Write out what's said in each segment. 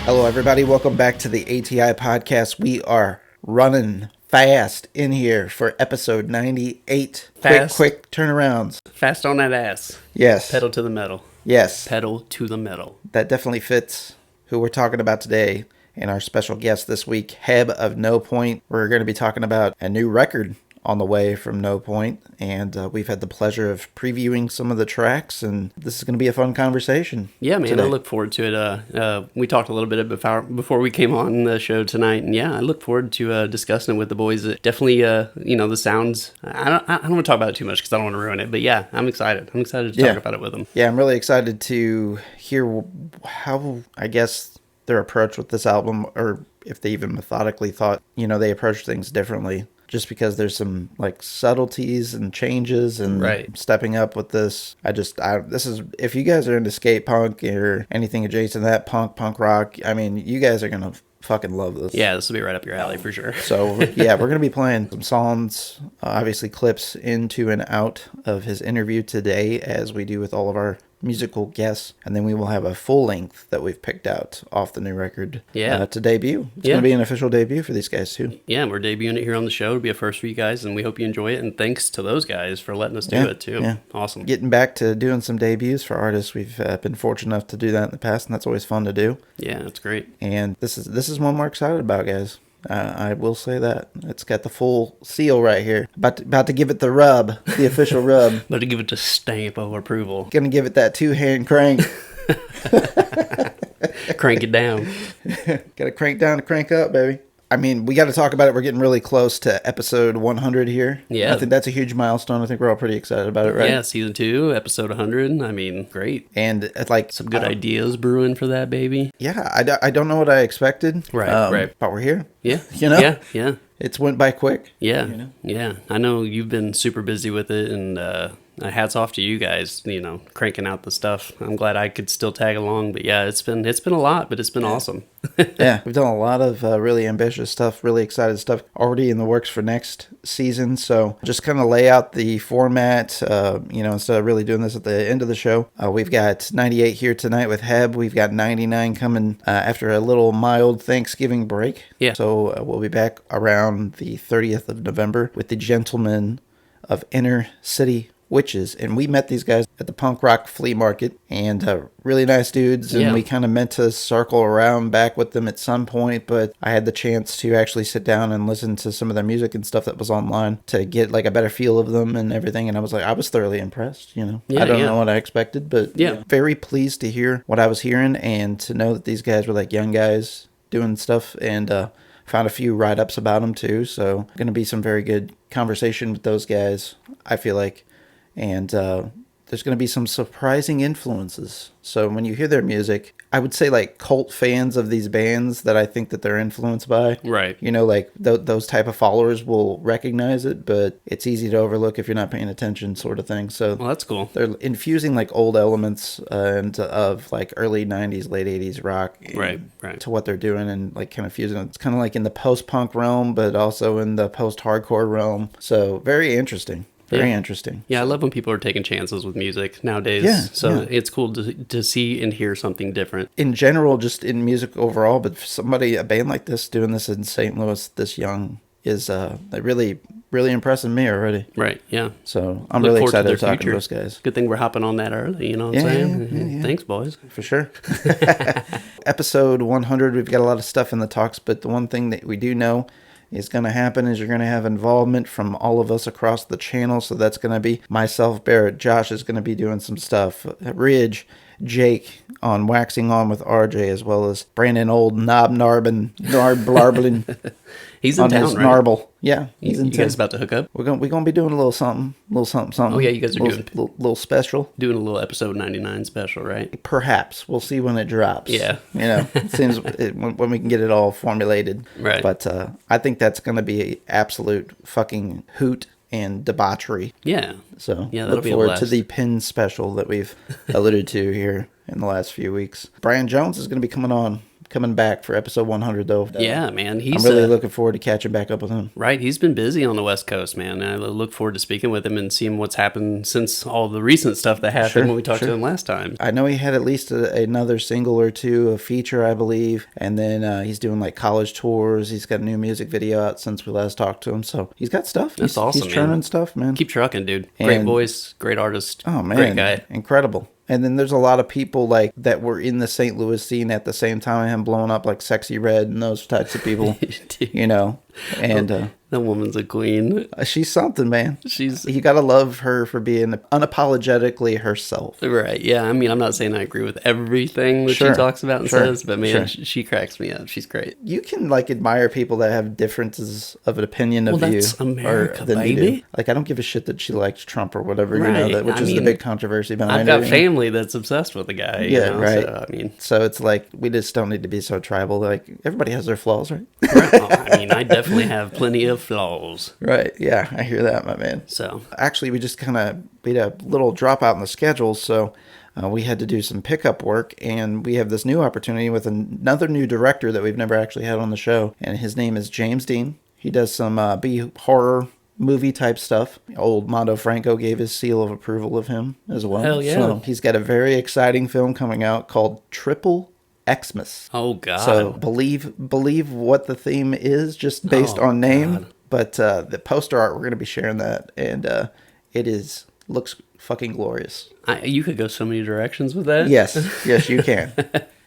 Hello, everybody. Welcome back to the ATI Podcast. We are running fast in here for episode 98. Fast. Quick turnarounds. Fast on that ass. Yes. Pedal to the metal. Yes. Pedal to the metal. That definitely fits who we're talking about today and our special guest this week, Heb of NOPOINT. We're going to be talking about a new record on the way from NOPOINT, and we've had the pleasure of previewing some of the tracks, and this is going to be a fun conversation. Yeah, man, today. I look forward to it. We talked a little bit before we came on the show tonight, and yeah, I look forward to discussing it with the boys. Definitely, the sounds. I don't want to talk about it too much because I don't want to ruin it, but yeah, I'm excited. I'm excited to talk about it with them. Yeah, I'm really excited to hear how, I guess, their approach with this album, or if they even methodically thought, they approach things differently. Just because there's some like subtleties and changes and stepping up with this. This is, if you guys are into skate punk or anything adjacent to that, punk rock, I mean, you guys are going to fucking love this. Yeah, this will be right up your alley for sure. So yeah, we're going to be playing some songs, obviously clips into and out of his interview today, as we do with all of our musical guests, and then we will have a full length that we've picked out off the new record to debut. It's going to be an official debut for these guys too. Yeah, we're debuting it here on the show. It'll be a first for you guys, and we hope you enjoy it, and thanks to those guys for letting us do it too. Yeah. Awesome. Getting back to doing some debuts for artists, we've been fortunate enough to do that in the past, and that's always fun to do. Yeah, that's great. And this is one we're excited about, guys. I will say that. It's got the full seal right here. About to give it the rub, the official rub. About to give it the stamp of approval. Gonna give it that 2-hand crank. Crank it down. Gotta crank down to crank up, baby. I mean, we got to talk about it. We're getting really close to episode 100 here. Yeah. I think that's a huge milestone. I think we're all pretty excited about it, right? Yeah, season 2, episode 100. I mean, great. And it's like some good ideas brewing for that, baby. Yeah, I don't know what I expected. Right. But we're here. Yeah. Yeah. It's went by quick. Yeah. Yeah. I know you've been super busy with it, and hats off to you guys, cranking out the stuff. I'm glad I could still tag along, but yeah, it's been a lot, but it's been awesome. Yeah, we've done a lot of really ambitious stuff, really excited stuff already in the works for next season. So just kind of lay out the format, instead of really doing this at the end of the show. We've got 98 here tonight with Heb. We've got 99 coming after a little mild Thanksgiving break. Yeah. So we'll be back around the 30th of November with the Gentlemen of Inner City Witches, and we met these guys at the punk rock flea market, and really nice dudes, and we kind of meant to circle around back with them at some point, but I had the chance to actually sit down and listen to some of their music and stuff that was online to get like a better feel of them and everything, and I was thoroughly impressed. I don't know what I expected, but very pleased to hear what I was hearing, and to know that these guys were like young guys doing stuff, and found a few write-ups about them too, so going to be some very good conversation with those guys, I feel like. And there's going to be some surprising influences. So when you hear their music, I would say like cult fans of these bands that I think that they're influenced by. Right. Like those type of followers will recognize it, but it's easy to overlook if you're not paying attention, sort of thing. So well, that's cool. They're infusing like old elements and of like early 90s, late 80s rock right. to what they're doing, and like kind of fusing it. It's kind of like in the post-punk realm, but also in the post-hardcore realm. So very interesting. Very interesting. Yeah, I love when people are taking chances with music nowadays. Yeah, so it's cool to see and hear something different. In general, just in music overall, but for a band like this doing this in St. Louis this young is really, really impressing me already. Right, yeah. So I'm really excited to talk to those guys. Good thing we're hopping on that early, you know what I'm saying? Yeah. Thanks, boys. For sure. Episode 100, we've got a lot of stuff in the talks, but the one thing that we do know is going to happen is you're going to have involvement from all of us across the channel. So that's going to be myself, Barrett, Josh is going to be doing some stuff. Ridge, Jake on Waxing On with RJ, as well as Brandon Old Knob Narbin Blarbling. He's in on town, his right? Narble. Yeah, he's in You town. guys about to hook up? We're gonna be doing a little something. Oh yeah, you guys are doing little special. doing a little episode 99 special, right? Perhaps we'll see when it drops. Yeah, it seems when we can get it all formulated. Right. But I think that's gonna be an absolute fucking hoot and debauchery. Yeah. So yeah, that'll look be a forward blast. to the pin special that we've alluded to here in the last few weeks. Brian Jones is gonna be coming back for episode 100 though. Yeah, man. He's I'm really looking forward to catching back up with him. right. He's been busy on the West Coast, man. And I look forward to speaking with him and seeing what's happened since all the recent stuff that happened when we talked to him last time. I know he had at least another single or two, a feature, I believe. And then he's doing like college tours. He's got a new music video out since we last talked to him. So he's got stuff. That's awesome, He's churning stuff, man. Keep trucking, dude. Great voice, great artist. Oh, man. Great guy. Incredible. And then there's a lot of people like that were in the St. Louis scene at the same time, him blowing up, like Sexy Red and those types of people, and that woman's a queen. she's something, man. You gotta love her for being unapologetically herself. Right. Yeah. I mean, I'm not saying I agree with everything that she talks about and says, but man, she cracks me up. She's great. You can like admire people that have differences of an opinion of you. That's America, than baby. you do. Like, I don't give a shit that she likes Trump or whatever, which is the big controversy behind I've got family that's obsessed with the guy. Yeah, right. So, so it's like, we just don't need to be so tribal. Like, everybody has their flaws, right? I definitely have plenty of flaws. Right. Yeah, I hear that, my man. So actually, we had a little dropout in the schedule, so we had to do some pickup work, and we have this new opportunity with another new director that we've never actually had on the show, and his name is James Dean. He does some B-horror movie type stuff. Old Mondo Franco gave his seal of approval of him as well. Hell yeah. So he's got a very exciting film coming out called Triple Xmas. Oh God. So believe what the theme is just based on name. God. But the poster art, we're going to be sharing that, and looks fucking glorious. You could go so many directions with that. Yes, you can.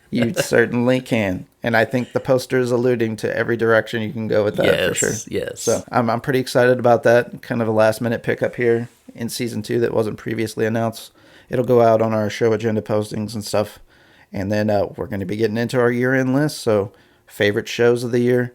You certainly can. And I think the poster is alluding to every direction you can go with that, for sure. Yes. So I'm pretty excited about that. Kind of a last minute pickup here in season 2 that wasn't previously announced. It'll go out on our show agenda postings and stuff. And then we're going to be getting into our year-end list. So favorite shows of the year.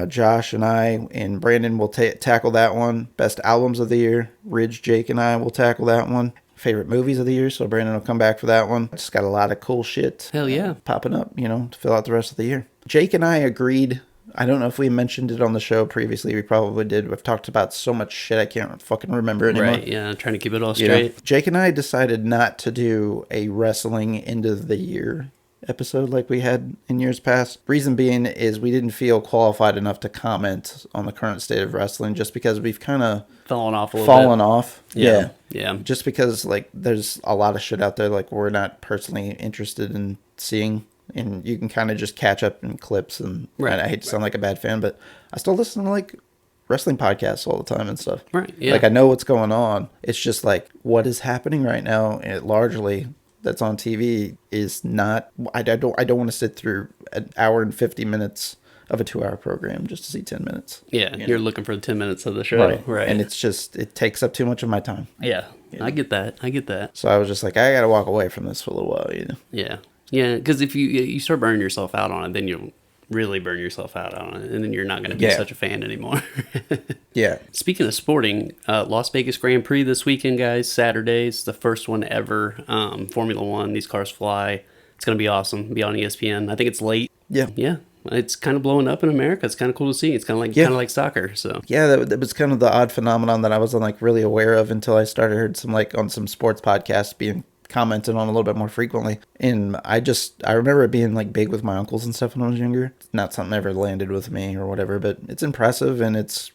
Josh and I and Brandon will tackle that one. Best albums of the year. Ridge, Jake, and I will tackle that one. Favorite movies of the year. So Brandon will come back for that one. Just got a lot of cool shit. Hell yeah. Popping up, to fill out the rest of the year. Jake and I agreed. I don't know if we mentioned it on the show previously. We probably did. We've talked about so much shit I can't fucking remember anymore. Right, yeah. Trying to keep it all straight. Jake and I decided not to do a wrestling end of the year episode like we had in years past. Reason being is we didn't feel qualified enough to comment on the current state of wrestling, just because we've kind of fallen off a little bit. Off. Yeah. Just because like there's a lot of shit out there like we're not personally interested in seeing, and you can kind of just catch up in clips, and I hate to sound like a bad fan, but I still listen to like wrestling podcasts all the time and stuff. Right. Yeah. Like I know what's going on. It's just like what is happening right now, and largely that's on TV is not. I don't want to sit through an hour and 50 minutes of a 2-hour program just to see 10 minutes. Yeah, you're looking for the 10 minutes of the show. Right. And it's just, it takes up too much of my time. Yeah, I get that. So I was just like, I got to walk away from this for a little while, Yeah. Yeah, because if you start burning yourself out on it, then you'll really burn yourself out on it, and then you're not going to be such a fan anymore. Yeah. Speaking of sporting, Las Vegas Grand Prix this weekend, guys. Saturday. It's the first one ever. Formula One. These cars fly. It's going to be awesome. Be on ESPN. I think it's late. Yeah. Yeah. It's kind of blowing up in America. It's kind of cool to see. It's kind of like soccer. So yeah, that was kind of the odd phenomenon that I wasn't like really aware of until I started heard some like on some sports podcasts being commented on a little bit more frequently. And I remember it being like big with my uncles and stuff when I was younger. It's not something that ever landed with me or whatever, but it's impressive, and it's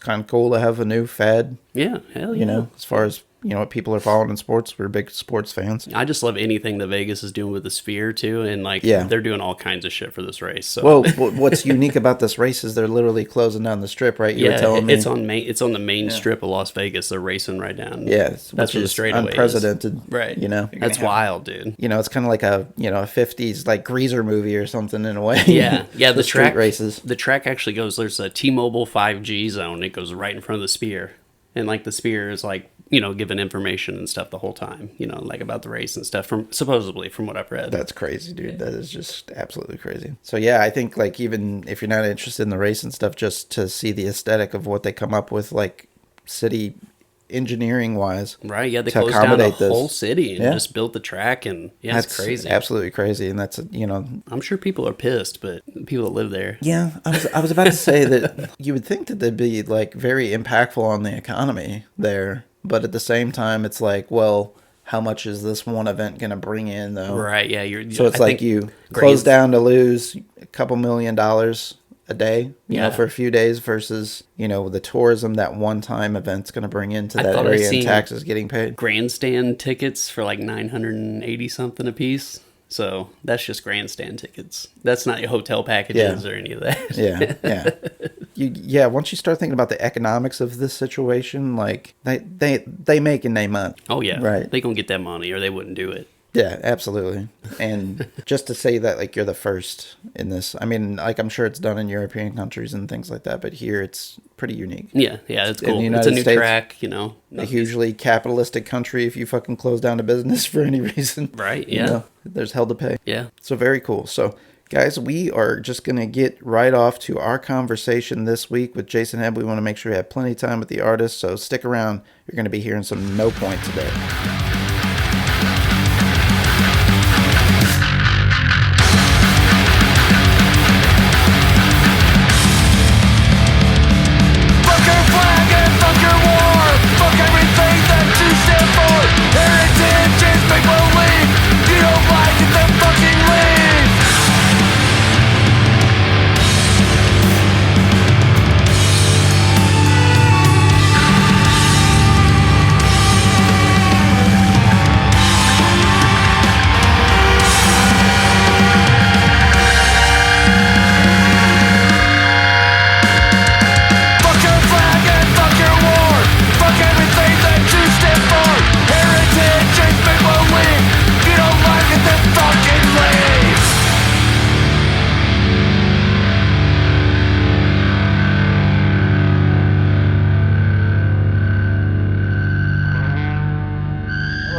kind of cool to have a new fad. Yeah, hell yeah. As far as what people are following in sports. We're big sports fans. I just love anything that Vegas is doing with the Sphere too, and they're doing all kinds of shit for this race. So. Well, what's unique about this race is they're literally closing down the strip, right? You were telling me it's on the main strip of Las Vegas. They're racing right down. Yeah, that's where the straightaway unprecedented. Is. Right. That's wild, dude. It's kind of like a 50s like greaser movie or something in a way. Yeah, yeah. the track races. The track actually goes. There's a T-Mobile 5G zone. It goes right in front of the Sphere. And the Sphere is given information and stuff the whole time, like about the race and stuff supposedly from what I've read. That's crazy, dude. That is just absolutely crazy. So yeah, I think like even if you're not interested in the race and stuff, just to see the aesthetic of what they come up with, like city engineering wise, right? Yeah, they closed down the whole city and just built the track, and that's it's crazy, absolutely crazy. And that's I'm sure people are pissed, but people that live there, yeah. I was about to say that you would think that they'd be like very impactful on the economy there, but at the same time, it's like, well, how much is this one event going to bring in though? Right? Yeah, so it's like you close down to lose a couple $1 million a day, you know, for a few days versus, the tourism that one-time event's going to bring into that area and taxes getting paid. Grandstand tickets for like $980 something a piece. So that's just grandstand tickets. That's not your hotel packages or any of that. Yeah. Once you start thinking about the economics of this situation, like they making their money. Oh yeah, right. They gonna get that money, or they wouldn't do it. Yeah, absolutely. And just to say that, like, you're the first in this, I mean, like, I'm sure it's done in European countries and things like that, but here it's pretty unique. Yeah, it's cool. It's a new track, A hugely capitalistic country. If you fucking close down a business for any reason, right? Yeah, there's hell to pay. Yeah. So very cool. So, guys, we are just going to get right off to our conversation this week with Jason Heob. We want to make sure we have plenty of time with the artist, so stick around. You're going to be hearing some No Point today.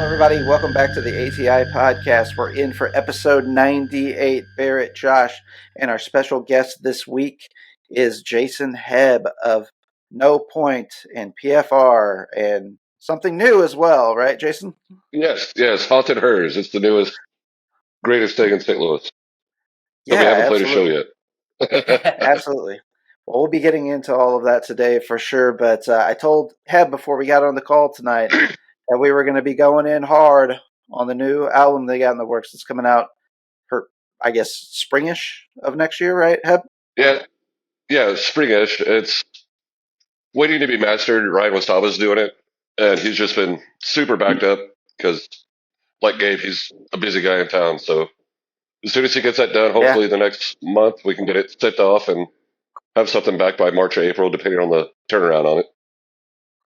Everybody, welcome back to the ATI Podcast. We're in for episode 98. Barrett, Josh, and our special guest this week is Jason Heob of No Point and PFR, and something new as well, right, Jason? Yes, Haunted Hers. It's the newest, greatest thing in St. Louis. Yeah, we haven't absolutely. played a show yet. Absolutely. Well, we'll be getting into all of that today for sure, but I told Heob before we got on the call tonight that we were going to be going in hard on the new album they got in the works. It's coming out for, I guess, springish of next year, right, Heob? Yeah, springish. It's waiting to be mastered. Ryan Wasaba's doing it, and he's just been super backed up because, like Gabe, he's a busy guy in town. So as soon as he gets that done, hopefully the next month we can get it sent off and have something back by March or April, depending on the turnaround on it.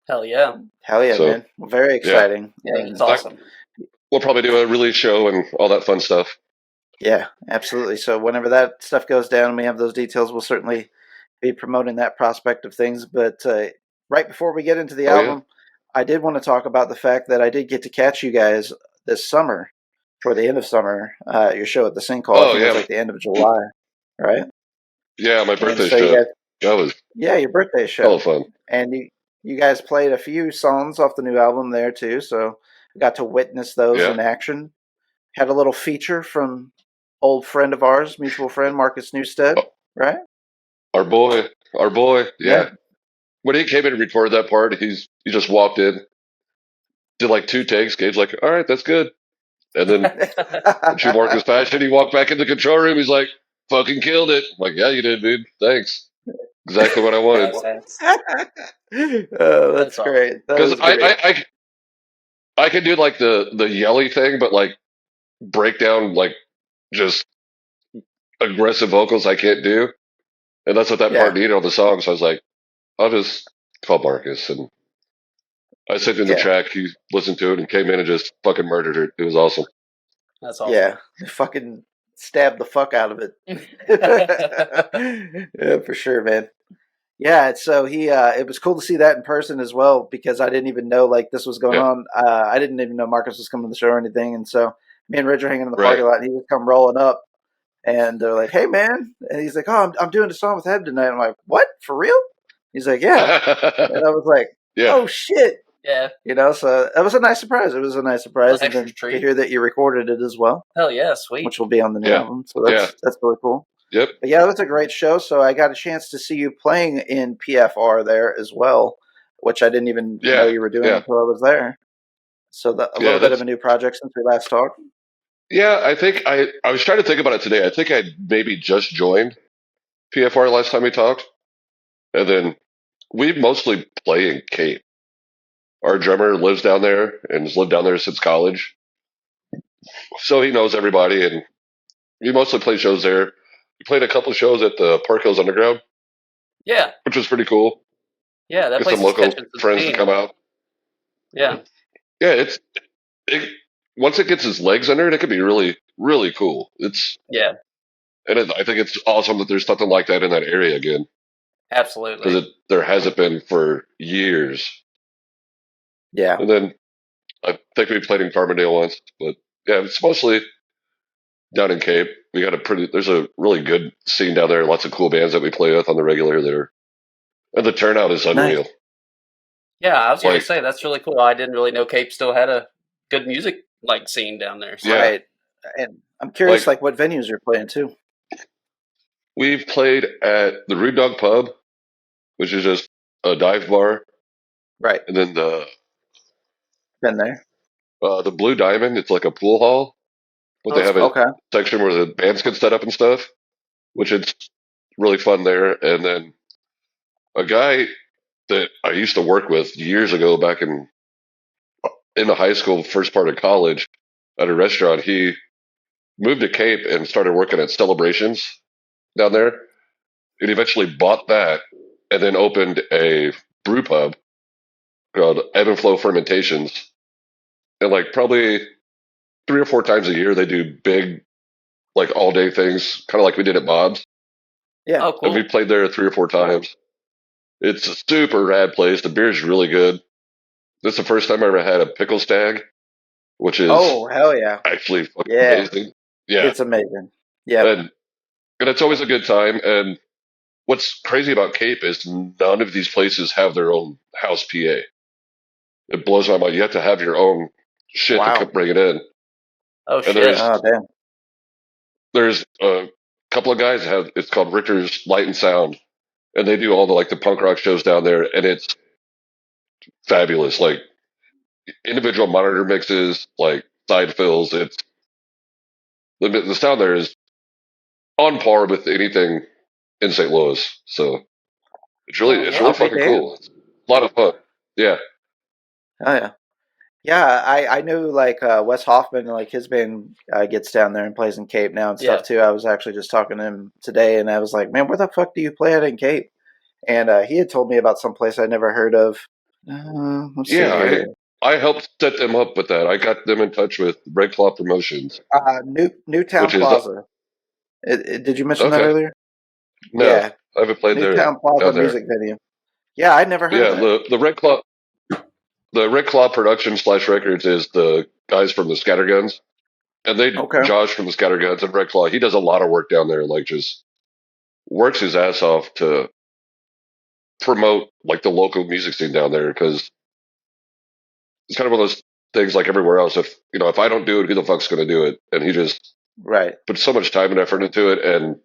Hell yeah, man! Well, very exciting. Yeah, it's awesome. We'll probably do a release show and all that fun stuff. Yeah, absolutely. So whenever that stuff goes down and we have those details, we'll certainly be promoting that prospect of things. But right before we get into the album, I did want to talk about the fact that I did get to catch you guys this summer, toward the end of summer, your show at the Sinkhole. I think it was like the end of July, right? Yeah, my birthday show. Your birthday show. Hella fun. And you guys played a few songs off the new album there too, so we got to witness those in action. Had a little feature from old friend of ours, mutual friend Marcus Newstead, right? Our boy, yeah. When he came in and recorded that part, he just walked in, did like 2 takes. Gabe's like, "All right, that's good." And then, in true Marcus fashion, he walked back in the control room. He's like, "Fucking killed it!" I'm like, "Yeah, you did, dude. Thanks. Exactly what I wanted." That's great. Because I can do like the yelly thing, but like break down like just aggressive vocals I can't do, and that's what that part needed on the song. So I was like, I'll just call Marcus, and I sent him the track. He listened to it and came in and just fucking murdered it. It was awesome. That's awesome. Yeah, fucking stabbed the fuck out of it. Yeah, for sure, man. Yeah, so it was cool to see that in person as well because I didn't even know like this was going on. I didn't even know Marcus was coming to the show or anything, and so me and Rich are hanging in the parking lot, and he just come rolling up, and they're like, "Hey, man," and he's like, "Oh, I'm doing a song with Heb tonight." I'm like, "What? For real?" He's like, "Yeah," and I was like, "Oh shit." Yeah. So that was a nice surprise. It was a nice surprise, and then treat. to hear that you recorded it as well. Hell yeah, sweet. Which will be on the new album. So that's really cool. Yep. But yeah, it was a great show. So I got a chance to see you playing in PFR there as well, which I didn't even know you were doing until I was there. So a little bit of a new project since we last talked. Yeah, I think I was trying to think about it today. I think I maybe just joined PFR last time we talked. And then we mostly play in Cape. Our drummer lives down there and has lived down there since college. So he knows everybody, and we mostly play shows there. We played a couple of shows at the Park Hills Underground. Yeah. Which was pretty cool. Yeah, that Get place some local friends to come out. Yeah. Yeah, once it gets its legs under it, it can be really, really cool. And I think it's awesome that there's something like that in that area again. Absolutely. Because there hasn't been for years. Yeah. And then I think we played in Carbondale once, but yeah, it's mostly down in Cape. There's a really good scene down there. Lots of cool bands that we play with on the regular there. And the turnout is unreal. Nice. Yeah, I was going to say, that's really cool. I didn't really know Cape still had a good music scene down there. So. Right. And I'm curious what venues you're playing too. We've played at the Rude Dog Pub, which is just a dive bar. Right. And then been there. The Blue Diamond, it's like a pool hall. But they have a section where the bands can set up and stuff, which is really fun there. And then a guy that I used to work with years ago back in the high school, first part of college, at a restaurant, he moved to Cape and started working at Celebrations down there. And eventually bought that and then opened a brew pub called Ebb and Flow Fermentations. And probably 3 or 4 times a year, they do big, all day things, kind of like we did at Bob's. Yeah. Oh, cool. And we played there 3 or 4 times. It's a super rad place. The beer's really good. This is the first time I ever had a pickle stag, which is hell yeah, actually fucking amazing. Yeah, it's amazing. Yeah, and it's always a good time. And what's crazy about Cape is none of these places have their own house PA. It blows my mind. You have to have your own shit to bring it in. Oh shit! Damn. There's a couple of guys that it's called Richter's Light and Sound, and they do all the punk rock shows down there, and it's fabulous. Individual monitor mixes, side fills. It's the sound there is on par with anything in St. Louis. So it's really fucking cool. It's a lot of fun. Yeah. Oh yeah. Yeah, I knew Wes Hoffman, his band gets down there and plays in Cape now and stuff too. I was actually just talking to him today, and I was like, "Man, where the fuck do you play at in Cape?" And he had told me about some place I'd never heard of. I helped set them up with that. I got them in touch with Red Claw Promotions. Newtown Plaza. Did you mention that earlier? No, I haven't played there. Newtown Plaza music venue. Yeah, I'd never heard of that. The Red Claw. The Red Claw Production / Records is the guys from the Scatterguns. And Josh from the Scatterguns and Red Claw, he does a lot of work down there, just works his ass off to promote the local music scene down there, because it's kind of one of those things everywhere else. If I don't do it, who the fuck's going to do it? And he just puts so much time and effort into it, and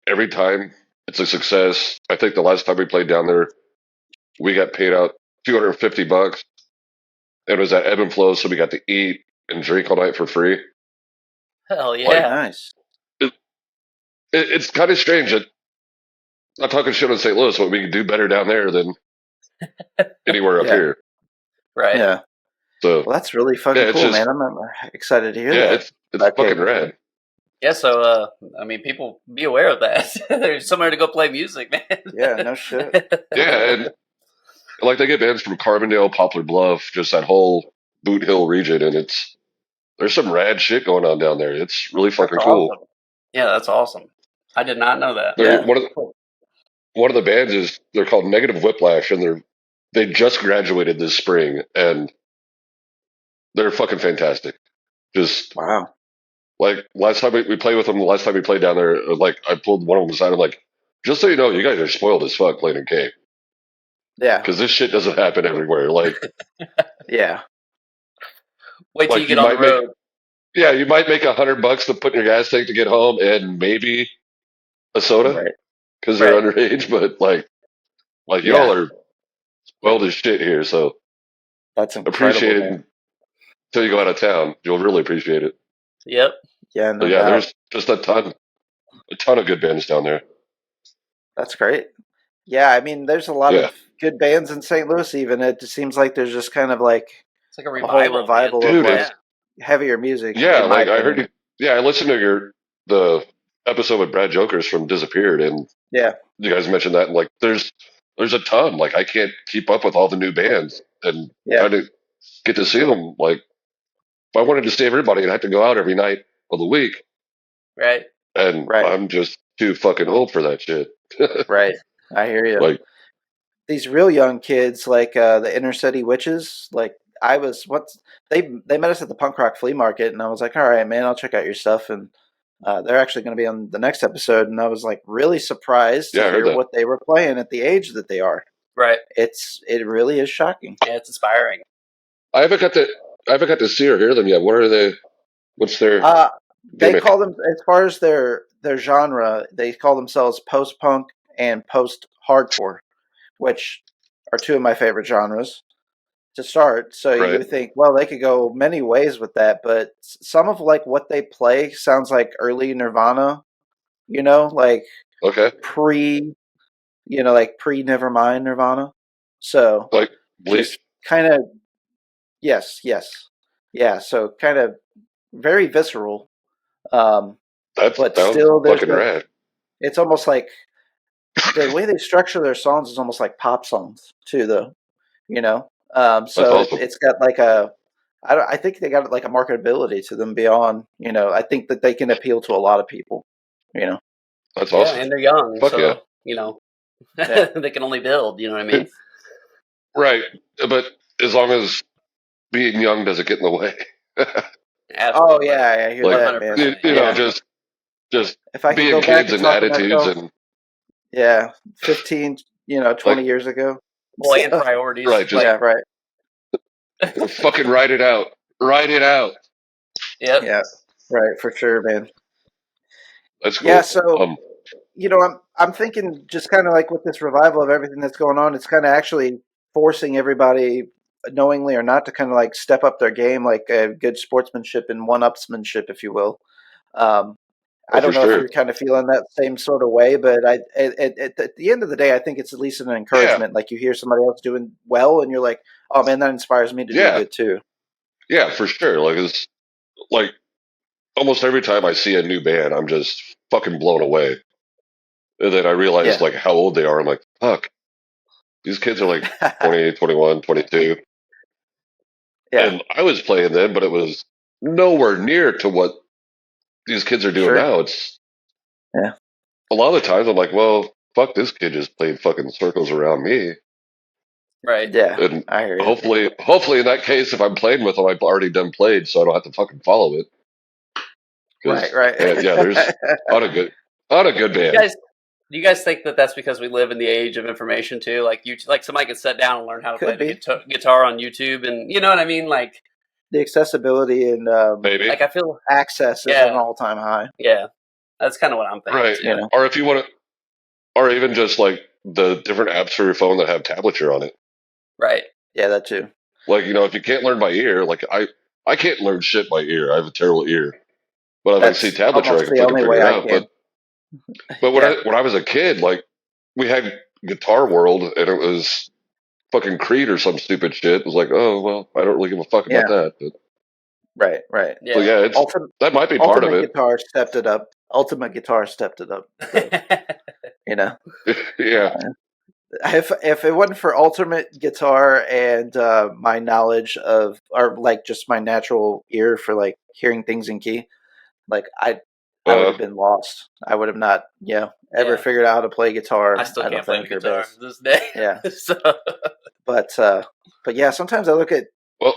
every time it's a success. I think the last time we played down there, we got paid out $250. It was at Ebb and Flow, so we got to eat and drink all night for free. Hell yeah. Nice. It's kind of strange that, not talking shit on St. Louis, but we can do better down there than anywhere up here. Right. Yeah. So that's really fucking cool, man. I'm excited to hear that. It's fucking rad. Yeah, so people be aware of that. There's somewhere to go play music, man. Yeah, no shit. Yeah, and they get bands from Carbondale, Poplar Bluff, just that whole Boot Hill region, and there's some rad shit going on down there. It's really fucking cool. Awesome. Yeah, that's awesome. I did not know that. Yeah. one of the bands they're called Negative Whiplash, and they just graduated this spring, and they're fucking fantastic. Just Wow. like last time we played with them, the last time we played down there, like I pulled one of them aside. I'm like, just so you know, you guys are spoiled as fuck playing in Cape. Yeah. Because this shit doesn't happen everywhere. Like, yeah. Wait till like you get on the road. You might make $100 to put in your gas tank to get home, and maybe a soda because you're underage. But like y'all are spoiled as shit here. So that's incredible. Appreciate it until you go out of town. You'll really appreciate it. Yep. Yeah. No doubt. There's just a ton of good bands down there. That's great. Yeah, I mean, there's a lot of good bands in St. Louis. Even it just seems like there's just kind of like it's like a revival of dude, like heavier music. Yeah, like I heard you. Yeah, I listened to the episode with Brad Jokers from Disappeared, and you guys mentioned that. And like, there's a ton. Like, I can't keep up with all the new bands, and trying to get to see them. Like, if I wanted to see everybody, I'd have to go out every night of the week. Right. And I'm just too fucking old for that shit. Right. I hear you. Like these real young kids, like the Inner City Witches. Like they met us at the punk rock flea market, and I was like, all right, man, I'll check out your stuff. And they're actually going to be on the next episode, and I was like really surprised to hear what they were playing at the age that they are. Right. It really is shocking. Yeah, it's inspiring. I haven't got to see or hear them yet. What are they? What's their? They call them, as far as their genre, they call themselves post punk and post hardcore, which are two of my favorite genres to start. So you would think, well, they could go many ways with that, but some of like what they play sounds like early Nirvana, like pre Nevermind Nirvana. So like just kind of yes. Yeah, so kind of very visceral. But still there's fucking rad. It's almost like the way they structure their songs is almost like pop songs too, though. So awesome. it's got like I think they got like a marketability to them beyond. I think that they can appeal to a lot of people. That's awesome. Yeah, and they're young, Fuck they can only build. You know what I mean? Right, but as long as being young doesn't get in the way. Absolutely. Oh yeah, I hear that, man. You know, just if I being kids and attitudes and 15, 20 years ago. Well, and priorities. Right, just right. Fucking write it out. Write it out. Yep. Yeah. Right, for sure, man. That's cool. Yeah, so I'm thinking just kind of like with this revival of everything that's going on, it's kind of actually forcing everybody, knowingly or not, to kind of like step up their game, like good sportsmanship and one-upsmanship, if you will. I don't know if you're kind of feeling that same sort of way, but at the end of the day, I think it's at least an encouragement. Like you hear somebody else doing well, and you're like, "Oh man, that inspires me to do good too." Yeah, for sure. Like it's like almost every time I see a new band, I'm just fucking blown away, and then I realize like how old they are. I'm like, fuck, these kids are like 20, 21, 22. Yeah. And I was playing then, but it was nowhere near to what these kids are doing now. It's a lot of the times I'm like, well, fuck, this kid just played fucking circles around me. Right. Yeah. And I hear you. Hopefully in that case, if I'm playing with them, I've already done played, so I don't have to fucking follow it. Right. Yeah, there's a lot of good bands. Do you guys think that that's because we live in the age of information too? Like somebody could sit down and learn how to play the guitar on YouTube, and you know what I mean? Like the accessibility and maybe like I feel access is an all-time high. Yeah, that's kind of what I'm thinking. Right. Too. Or if you want to, or even just like the different apps for your phone that have tablature on it. Right. Yeah, that too. Like if you can't learn by ear, like I can't learn shit by ear. I have a terrible ear. But if I see tablature, I can fucking figure it out. But when I was a kid, like we had Guitar World, and it was fucking Creed or some stupid shit. It was like, oh well, I don't really give a fuck about that. But, right. Yeah, so yeah, that might be part of it. Guitar stepped it up. Ultimate Guitar stepped it up. Yeah. If it wasn't for Ultimate Guitar and my knowledge of, or like just my natural ear for like hearing things in key, like I would have been lost. I would have not, ever figured out how to play guitar. I still can't play think, guitar this day. Yeah. So. But yeah, sometimes I look at,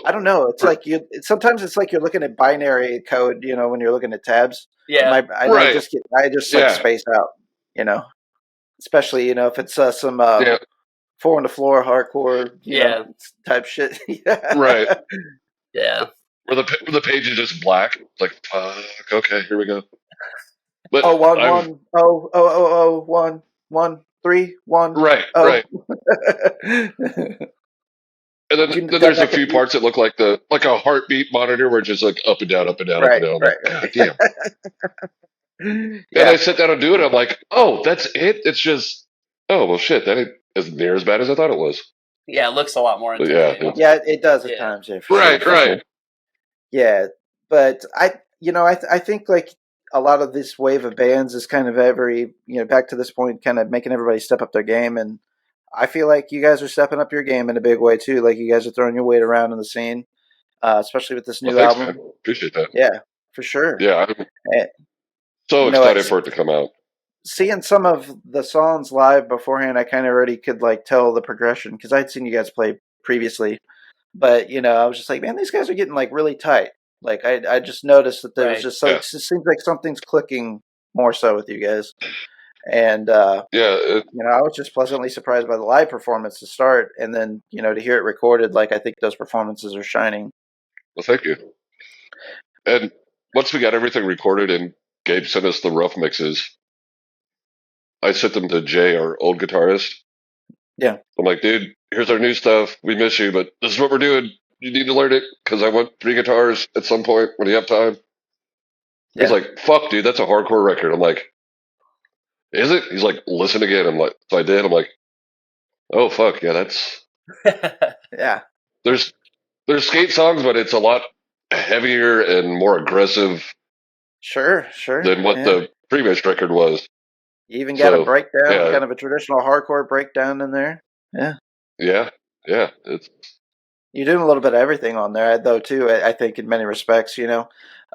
I don't know. It's like sometimes it's like you're looking at binary code, when you're looking at tabs. Yeah. I just space out, especially, if it's some 4 on the floor hardcore, type shit. Right. Yeah. Where the page is just black. It's like, fuck, okay, here we go. But 1 3 1. Right, right. And then there's a few parts that look like a heartbeat monitor where it's just like up and down, up and down, up and down. Right. God damn. And I sit down and do it. I'm like, oh, that's it. It's just, oh well, shit. That ain't as near as bad as I thought it was. Yeah, it looks a lot more intimidating. Yeah, it does at times. Yeah, right. Sure. Yeah, but I think like a lot of this wave of bands is kind of back to this point, kind of making everybody step up their game, and I feel like you guys are stepping up your game in a big way too. Like you guys are throwing your weight around in the scene, especially with this new album. Man. Appreciate that. Yeah, for sure. Yeah, I'm so excited for it to come out. Seeing some of the songs live beforehand, I kind of already could like tell the progression because I'd seen you guys play previously, but I was just like, man, these guys are getting like really tight. Like I just noticed that there's just it just seems like something's clicking more so with you guys. And I was just pleasantly surprised by the live performance to start, and then to hear it recorded. Like I think those performances are shining. Well, thank you. And once we got everything recorded and Gabe sent us the rough mixes, I sent them to Jay, our old guitarist. Yeah, I'm like, dude, here's our new stuff. We miss you, but this is what we're doing. You need to learn it because I want 3 guitars at some point when you have time. He's like, fuck, dude, that's a hardcore record. I'm like, is it? He's like, listen again. I'm like, so I did. I'm like, oh fuck, yeah, that's yeah. There's skate songs, but it's a lot heavier and more aggressive. Sure. Than what the previous record was. You even got a breakdown, kind of a traditional hardcore breakdown in there. Yeah. Yeah. You're doing a little bit of everything on there, though, too. I think in many respects, you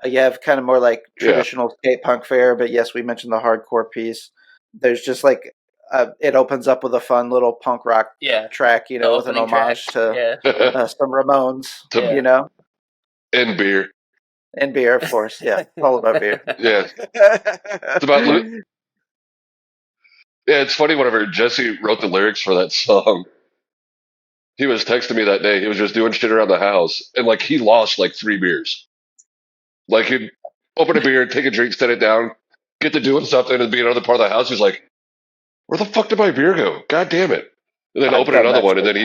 have kind of more like traditional skate punk fare, but yes, we mentioned the hardcore piece. There's just like it opens up with a fun little punk rock track, with an homage to some Ramones, and beer. And beer, of course. Yeah, it's all about beer. Yeah, it's about loot. Yeah, it's funny. Whenever Jesse wrote the lyrics for that song, he was texting me that day. He was just doing shit around the house, and like he lost like 3 beers. Like he'd open a beer, take a drink, set it down, get to doing something, and be in another part of the house. He's like, "Where the fuck did my beer go? God damn it!" And then open another one, and then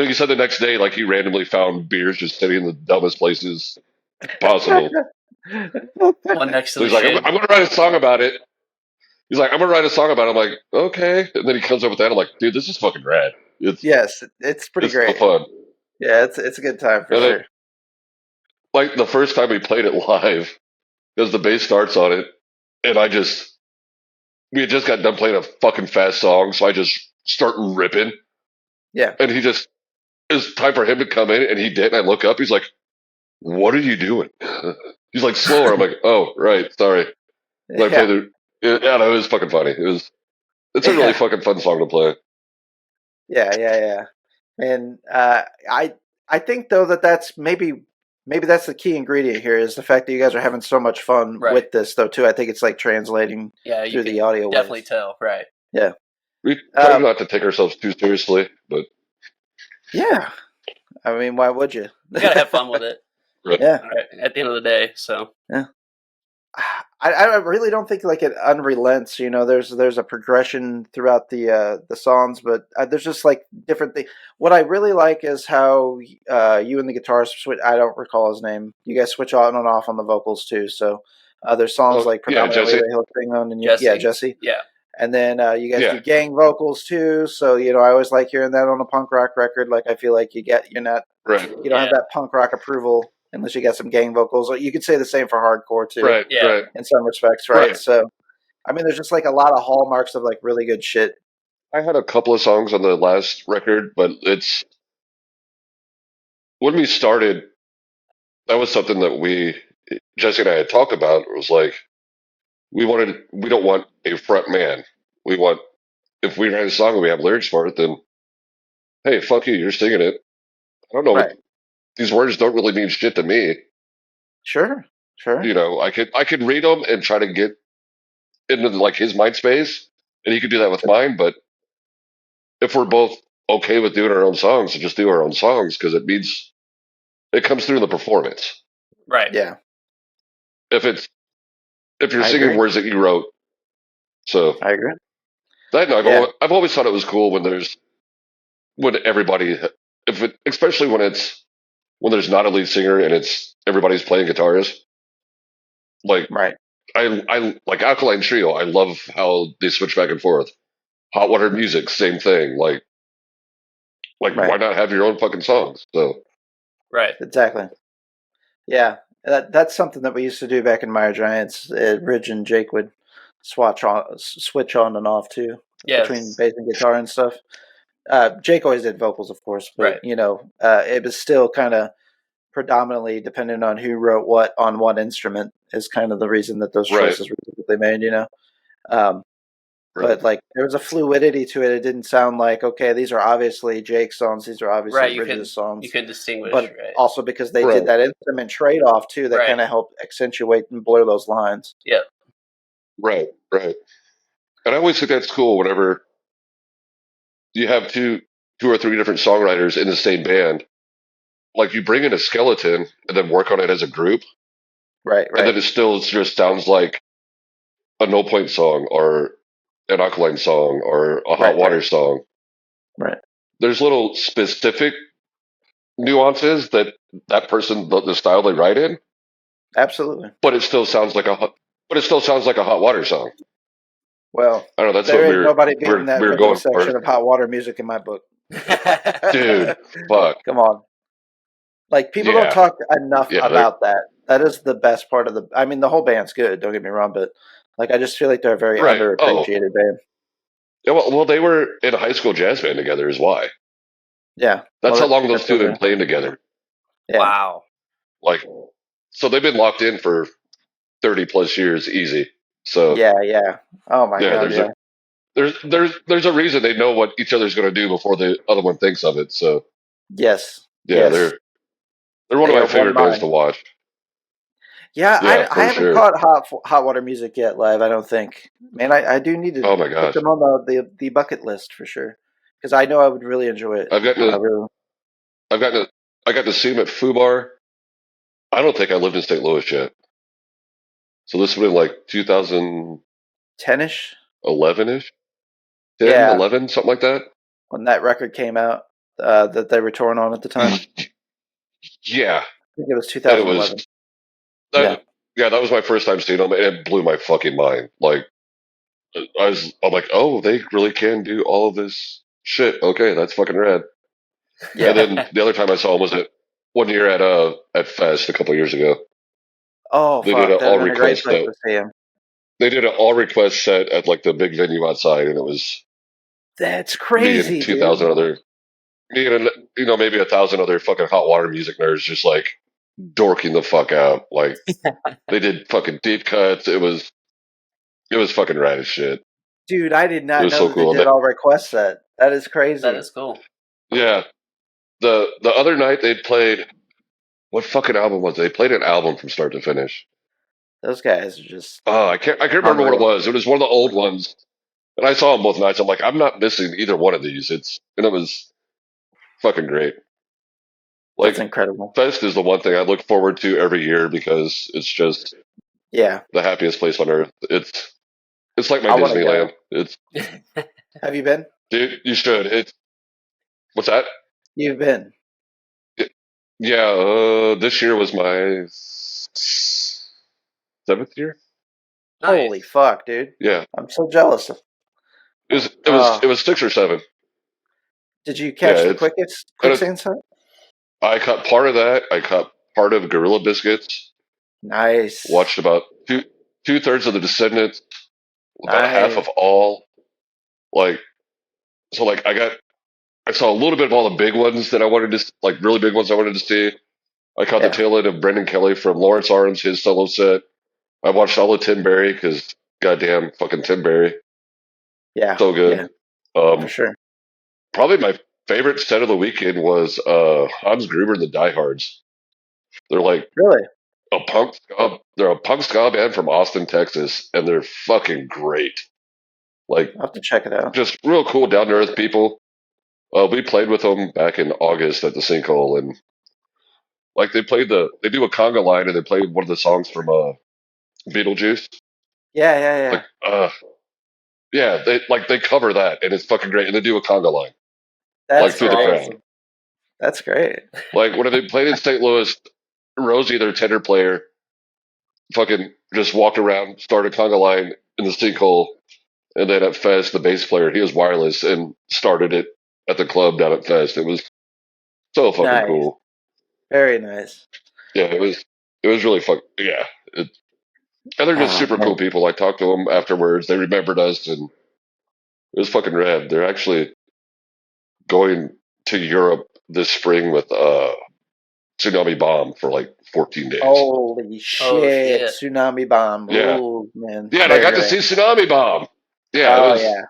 he said the next day, like he randomly found beers just sitting in the dumbest places possible. One next to so he's like, I'm going to write a song about it. He's like, I'm going to write a song about it. I'm like, okay. And then he comes up with that. I'm like, dude, this is fucking rad. It's pretty great. So fun. Yeah, it's a good time for sure. Like the first time we played it live, because the bass starts on it, and we had just got done playing a fucking fast song, so I just start ripping. Yeah. And it's time for him to come in, and he did, and I look up, he's like, what are you doing? He's like, slower. I'm like, oh, right, sorry. And I played it was fucking funny. It's a really fucking fun song to play. Yeah. And I think though that's maybe that's the key ingredient here is the fact that you guys are having so much fun with this though too. I think it's like translating through the audio. Definitely tell, right? Yeah. We try not to take ourselves too seriously, but yeah. I mean, why would you? You gotta have fun with it. Right. Yeah. At the end of the day, so yeah. I really don't think like it unrelents. There's a progression throughout the songs, but there's just like different things. What I really like is how you and the guitarist switch. I don't recall his name. You guys switch on and off on the vocals too. So there's songs like predominantly that he'll sing on, and Jesse. Yeah. And then you guys do gang vocals too. So I always like hearing that on a punk rock record. Like I feel like you're not right. You don't have that punk rock approval unless you got some gang vocals. You could say the same for hardcore too. Right. Yeah. Right. In some respects, right? So, I mean, there's just like a lot of hallmarks of like really good shit. I had a couple of songs on the last record, but when we started, that was something that we Jesse and I had talked about was like, we don't want a front man. We want, if we write a song and we have lyrics for it, then hey, fuck you, you're singing it. I don't know Right. what these words don't really mean shit to me. Sure. You know, I could read them and try to get into like his mind space, and he could do that with mine. But if we're both okay with doing our own songs, then just do our own songs because it comes through in the performance. Right. Yeah. If you're I singing agree. words that you wrote, so I agree. that I've always thought it was cool when everybody, especially when there's not a lead singer and it's everybody's playing guitars. Like Right. I like Alkaline Trio. I love how they switch back and forth. Hot Water Music, same thing. Like Right. why not have your own fucking songs? So Right. Exactly. Yeah. That's something that we used to do back in Meyer Giants. Ridge and Jake would switch on and off too, Yes. between bass and guitar and stuff. Jake always did vocals, of course, but Right. you know, it was still kind of predominantly depending on who wrote what on what instrument is kind of the reason that those right, choices were typically made. You know, um, right, but like there was a fluidity to it. It didn't sound like, okay, these are obviously Jake's songs, these are obviously Right. Ridge's songs. You can distinguish. But Right. also because they Right. did that instrument trade off too, that Right. kind of helped accentuate and blur those lines. Yeah. right, right. And I always think that's cool whenever you have two or three different songwriters in the same band. Like you bring in a skeleton and then work on it as a group, Right, and then right, it still just sounds like a No Point song or an Alkaline song or a Hot right, Water right, song. right. There's little specific nuances that person the style they write in, Absolutely. but it still sounds like a Hot Water song. Well, I don't know. That's there what ain't nobody beating that we were rhythm going section for, of Hot Water Music in my book. dude. Fuck Come on. Like people don't yeah, talk enough yeah. about that. That is the best part of the. I mean, the whole band's good. Don't get me wrong, but like I just feel like they're a very Right. Oh, underappreciated band. yeah. Well, they were in a high school jazz band together. Is why. Yeah, That's well, how long those that's two have been okay. playing together. Yeah, Wow. Like, so they've been locked in for 30 plus years, easy. So yeah. Oh my yeah, god, yeah. there's a reason they know what each other's going to do before the other one thinks of it. So Yes, yeah, yes. they're one They of are my one favorite bands mind. to watch. Yeah, Yeah, I for haven't sure. caught hot water music yet live. I don't think. Man, I do need to Oh my put gosh, them on the bucket list for sure because I know I would really enjoy it. I've gotten I to really I've gotten to I got to see them at Fubar. I don't think I lived in St. Louis yet. So this would have been like 2011 10ish. ish, 10, Yeah, 11, something like that. when that record came out that they were touring on at the time. I Yeah, think it was and it was 2011. Yeah, that was my first time seeing them, and it blew my fucking mind. Like I'm like, oh, they really can do all of this shit. Okay, that's fucking rad. And yeah. then the other time I saw them was at 1 year at Fest a couple of years ago. Oh They did fuck, an that would all have been a great request place set. to see him. They did an all request set at like the big venue outside, and it was That's me and crazy, dude. 2,000 other, me and maybe 1,000 other fucking hot water music nerds just like dorking the fuck out. Like they did fucking deep cuts. It was fucking rad as shit. Dude, I did It not was know so that they cool. did all request set. That is crazy. That is cool. Yeah, the other night they played, what fucking album was it? They played an album from start to finish. Those guys are just Oh, I can't remember what it unreal. was. It was one of the old ones, and I saw them both nights. I'm like, I'm not missing either one of these. It was fucking great. That's Like incredible. Fest is the one thing I look forward to every year because it's just Yeah, the happiest place on earth. It's like my I want to go. Disneyland. It's Have you been? dude, you should. It's what's that? You've been. Yeah, this year was my 7th year. Holy Nice. fuck, dude! Yeah, I'm so jealous. it was 6 or 7. Did you Yeah, catch the and it's, quicksand set? I caught part of that. I caught part of Gorilla Biscuits. Nice, Watched about two-thirds of the Descendants, about half nice. of All. Like so, like I saw a little bit of all the big ones that I wanted to like really big ones I wanted to see. I caught the tail end of Brendan Kelly from Lawrence Arms, his solo set. I watched all of Tim Barry because goddamn fucking Tim Barry. Yeah. So good. For sure. Probably my favorite set of the weekend was Hans Gruber and the Diehards. They're like Really they're a punk ska band from Austin, Texas, and they're fucking great. Like, I'll have to check it out. just real cool, down to earth people. We played with them back in August at the Sinkhole, and like they do a conga line, and they played one of the songs from Beetlejuice. Yeah. Like, yeah, they cover that, and it's fucking great, and they do a conga line, That's through the crowd. That's great. Like when they played in St. Louis, Rosie, their tenor player, fucking just walked around, started conga line in the Sinkhole, and then at Fest, the bass player, he was wireless and started it at the club down at Fest. It was so fucking cool. Very nice. Yeah, it was really fun. Yeah. And they're just super cool people. I talked to them afterwards. They remembered us, and it was fucking rad. They're actually going to Europe this spring with Tsunami Bomb for like 14 days. Holy shit. Tsunami Bomb. Yeah. Ooh, man. Yeah, and I got to see Tsunami Bomb. Yeah.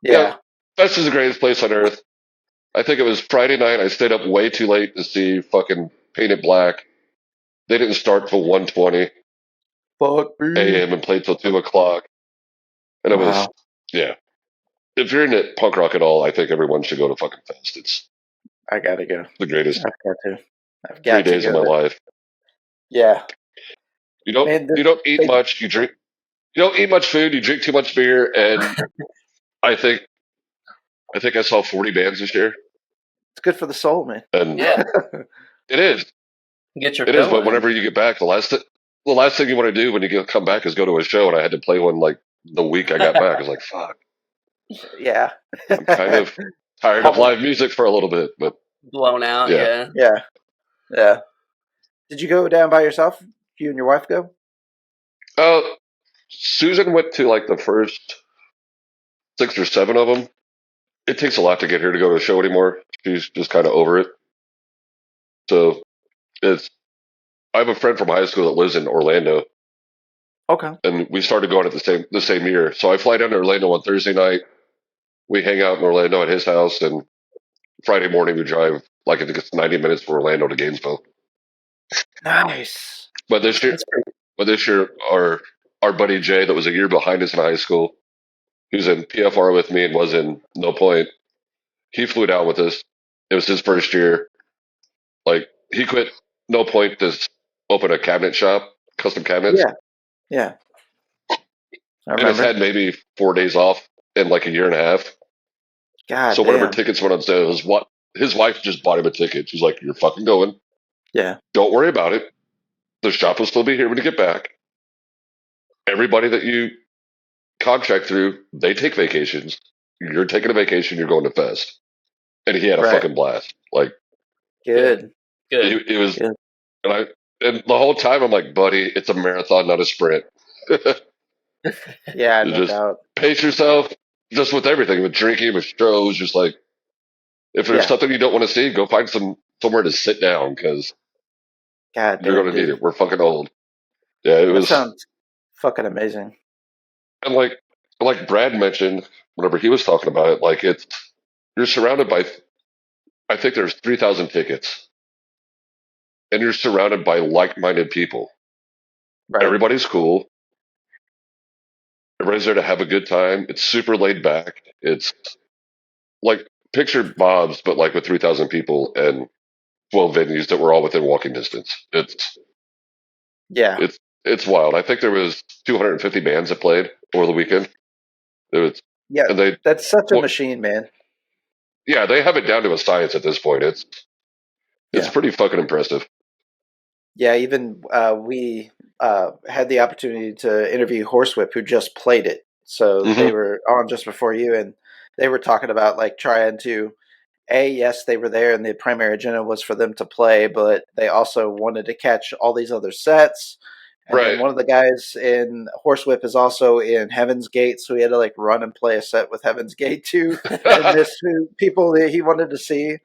Yeah. Fest is the greatest place on earth. I think it was Friday night. I stayed up way too late to see fucking Painted Black. They didn't start till 1:20 a.m. and played till 2 o'clock. And it was, if you're into punk rock at all, I think everyone should go to fucking Fest. I gotta go. The greatest. I've got to. I've got 3 days of my life. Yeah. You don't eat much. You don't eat much food. You drink too much beer, and I think I saw 40 bands this year. It's good for the soul, man. And it is. Get your. It is, but whenever you get back, the last thing you want to do when you come back is go to a show, and I had to play one like the week I got back. I was like, fuck. Yeah. I'm kind of tired of live music for a little bit, but blown out. Yeah. Did you go down by yourself? You and your wife go? Susan went to like the first 6 or 7 of them. It takes a lot to get her to go to a show anymore. She's just kind of over it. So I have a friend from high school that lives in Orlando. Okay. And we started going at the same year. So I fly down to Orlando on Thursday night. We hang out in Orlando at his house, and Friday morning we drive, like I think it's 90 minutes from Orlando to Gainesville. Nice. But this year, our buddy Jay, that was a year behind us in high school, who's in PFR with me and was in No Point, he flew down with us. It was his first year. Like, he quit No Point to open a cabinet shop, custom cabinets. Yeah. And has had maybe 4 days off in like a year and a half. God. So whenever tickets went on sale, his wife just bought him a ticket. She's like, "You're fucking going. Yeah. Don't worry about it. The shop will still be here when you get back. Everybody that you contract through, they take vacations. You're taking a vacation. You're going to Fest." And he had a fucking blast. Like, good. It was, good. And the whole time I'm like, "Buddy, it's a marathon, not a sprint." Yeah, no doubt. Pace yourself, just with everything, with drinking, with shows. Just like, if there's something you don't want to see, go find somewhere to sit down, because you're going to need it. We're fucking old. Yeah, it sounds fucking amazing. And like Brad mentioned, whenever he was talking about it, like you're surrounded by, I think there's 3,000 tickets, and you're surrounded by like-minded people. Right. Everybody's cool. Everybody's there to have a good time. It's super laid back. It's like picture Bob's, but like with 3,000 people and 12 venues that were all within walking distance. It's wild. I think there was 250 bands that played over the weekend. That's such a machine, man. Yeah, they have it down to a science at this point. It's pretty fucking impressive. Yeah, even we had the opportunity to interview Horsewhip, who just played it. So they were on just before you, and they were talking about like trying to, yes, they were there, and the primary agenda was for them to play, but they also wanted to catch all these other sets. And then one of the guys in Horsewhip is also in Heaven's Gate, so he had to like run and play a set with Heaven's Gate too, and miss people that he wanted to see.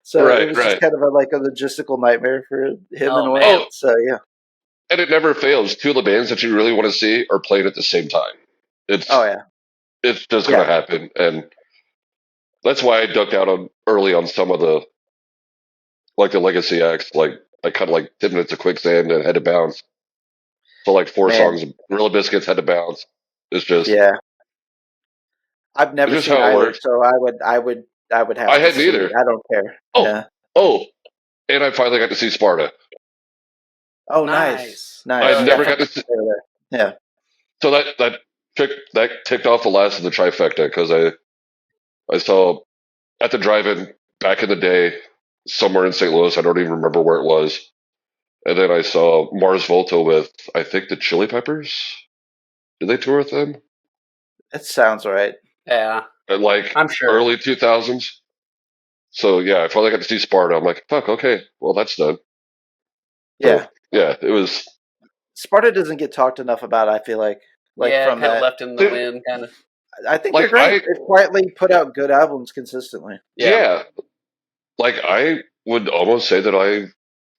So it Right, was just right. kind of like a logistical nightmare for him in a way. man. Oh, So yeah. and it never fails. Two of the bands that you really want to see are playing at the same time. It's Oh it's just yeah. going to happen, and that's why I ducked out on early on some of the the Legacy acts. Like I kind of like 10 minutes of quicksand and had to bounce. So like 4 Man. songs, of Gorilla Biscuits had to bounce. It's just Yeah. I've it's never just seen how it either, works. so I would I have to hadn't see. either. I don't care. Oh, Yeah. oh, and I finally got to see Sparta. Oh, nice. I Yeah, never from got to see. there. Yeah. So that ticked off the last of the trifecta because I saw at the drive-in back in the day somewhere in St. Louis. I don't even remember where it was. And then I saw Mars Volta with I think the Chili Peppers. Did they tour with them? That sounds right. Yeah. At like I'm sure. early 2000s. So yeah, I finally got to see Sparta. I'm like, fuck, okay, well that's done. Yeah. So, yeah, it was. Sparta doesn't get talked enough about, I feel like yeah, from kind of that. left in the wind, kind of. I think Like, they're great. They've quietly put out good albums consistently. Yeah. Like I would almost say that I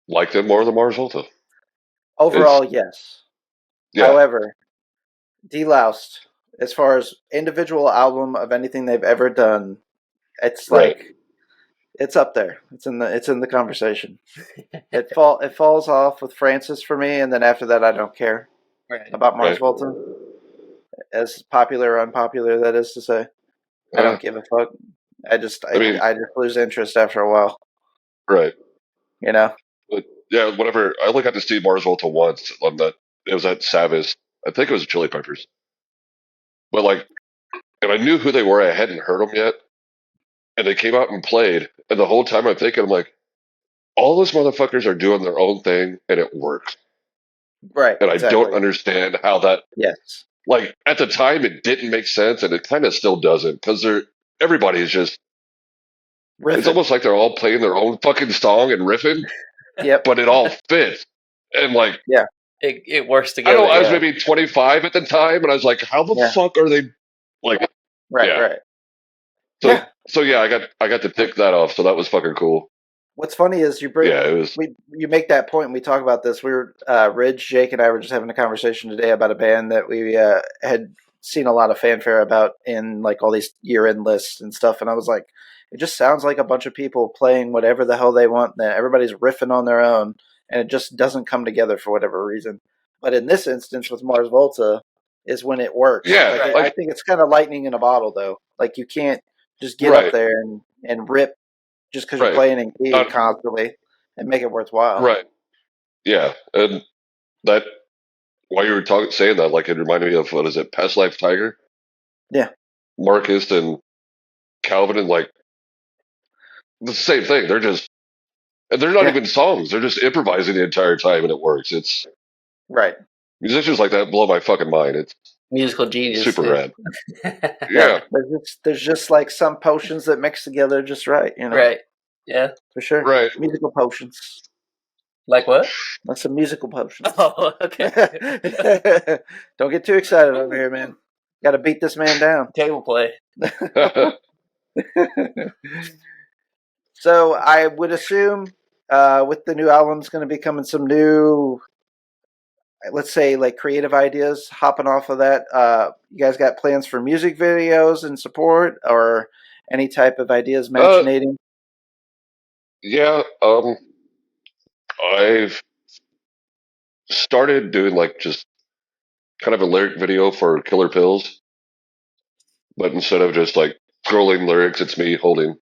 like them more than Mars Volta. Overall, yes. Yeah. However, Deloused, as far as individual album of anything they've ever done, it's Right. like it's up there. It's in the conversation. It falls off with Francis for me, and then after that, I don't care about Mars Volta. As popular or unpopular that is to say, I don't give a fuck. I just lose interest after a while. Right. You know. But yeah, whatever. I only got to see Mars Volta once on that. It was at Savas. I think it was Chili Peppers. But like, and I knew who they were. I hadn't heard them yet, and they came out and played. And the whole time I'm thinking, I'm like, all those motherfuckers are doing their own thing, and it works. Right. And I don't understand how that. Yes. Like at the time, it didn't make sense, and it kind of still doesn't because everybody is just. Riffing. It's almost like they're all playing their own fucking song and riffing. Yep. But it all fits. And like, yeah, it works together. I don't know. I was maybe 25 at the time, and I was like, how the fuck are they like? Right. So yeah, I got to tick that off. So that was fucking cool. What's funny is you make that point and we talk about this. We were Ridge, Jake, and I were just having a conversation today about a band that we had seen a lot of fanfare about in like all these year-end lists and stuff. And I was like, it just sounds like a bunch of people playing whatever the hell they want. And everybody's riffing on their own, and it just doesn't come together for whatever reason. But in this instance with Mars Volta is when it works. Yeah, I think it's kind of lightning in a bottle, though. Like you can't just get up there and rip just because you're playing in key constantly and make it worthwhile. Right. Yeah, and that while you were saying that, like it reminded me of what is it, Past Life Tiger? Yeah. Marcus and Calvin and like the same thing. They're not even songs. They're just improvising the entire time, and it works. It's right. Musicians like that blow my fucking mind. It's musical genius. Super rad. Yeah. There's just like some potions that mix together just right, you know. Right. Yeah. For sure. Right. Musical potions. Like what? Like some musical potions. Oh, okay. Don't get too excited over here, man. Got to beat this man down. Table play. So I would assume with the new album's going to be coming some new, let's say, like creative ideas. Hopping off of that, you guys got plans for music videos and support, or any type of ideas machinating? Yeah, I've started doing like just kind of a lyric video for Killer Pills, but instead of just like scrolling lyrics, it's me holding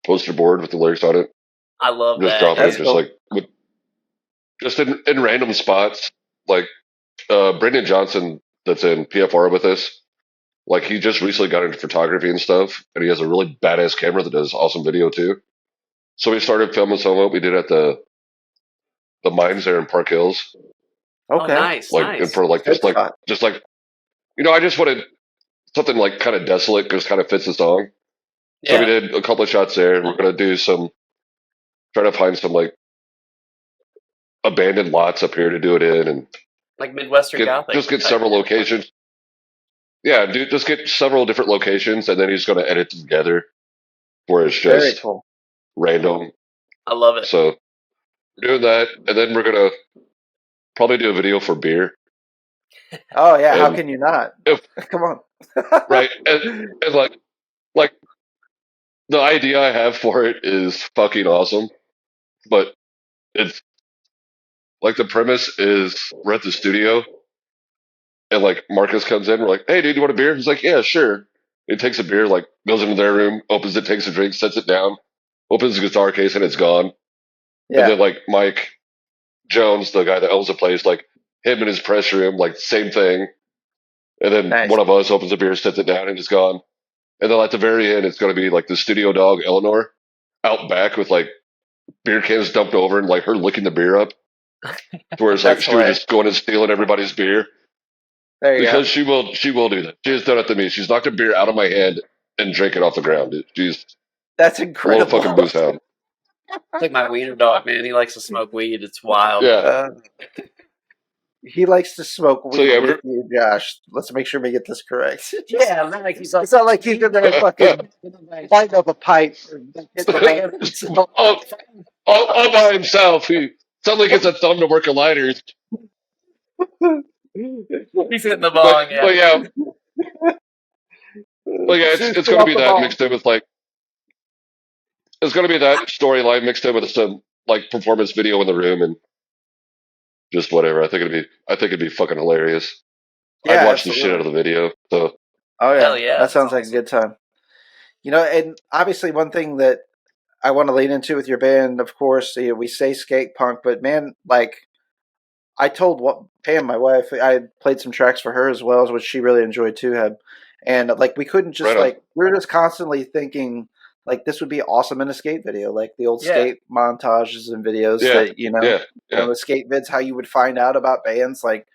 poster board with the lyrics on it. I love just that. dropping That's it cool. just in random spots. Like Brendan Johnson, that's in PFR with us. Like he just recently got into photography and stuff, and he has a really badass camera that does awesome video too. So we started filming some of what we did at the mines there in Park Hills. Okay. Oh, nice. Like nice. for like just like I just wanted something like kind of desolate, just kind of fits the song. Yeah. So we did a couple of shots there, and we're gonna do try to find some like abandoned lots up here to do it in, and like Midwestern Gothic. Just get several locations. Yeah, dude, just get several different locations, and then he's gonna edit them together, where it's just very cool. random. I love it. So we're doing that, and then we're gonna probably do a video for beer. Oh yeah, how And can you not? Come on. right, and like the idea I have for it is fucking awesome, but it's like the premise is we're at the studio, and like Marcus comes in, we're like, "Hey, dude, you want a beer?" He's like, "Yeah, sure." He takes a beer, like goes into their room, opens it, takes a drink, sets it down, opens the guitar case, and it's gone. Yeah. And then like Mike Jones, the guy that owns the place, like him in his press room, like same thing. And then Nice. one of us opens a beer, sets it down, and it's gone. And then at the very end, it's going to be like the studio dog Eleanor out back with like beer cans dumped over and like her licking the beer up. Where it's like That's she was hilarious. just going and stealing everybody's beer. There you Because go. she will do that. She has done it to me. She's knocked a beer out of my hand and drank it off the ground. She's That's a little incredible. fucking booze hound. It's like my wiener dog, man. He likes to smoke weed. It's wild. Yeah. He likes to smoke weed So, yeah, with you, Josh. Let's make sure we get this correct. Yeah, not like he's It's not like he's in there fucking lighting up a pipe. all by himself. He suddenly gets a thumb to work a lighter. He's hitting the bong. But yeah, it's going to be that mixed in with like it's going to be that storyline mixed in with some like performance video in the room and just whatever. I think it'd be fucking hilarious. Yeah, I'd watch the shit out of the video. So oh yeah, Hell yeah, that sounds like a good time. You know, and obviously one thing that I want to lead into with your band, of course, we say skate punk, but man, like I told Pam, my wife, I played some tracks for her as well, which she really enjoyed too. And like we couldn't just Right on. we were just constantly thinking like this would be awesome in a skate video, like the old skate montages and videos that the skate vids, how you would find out about bands. Like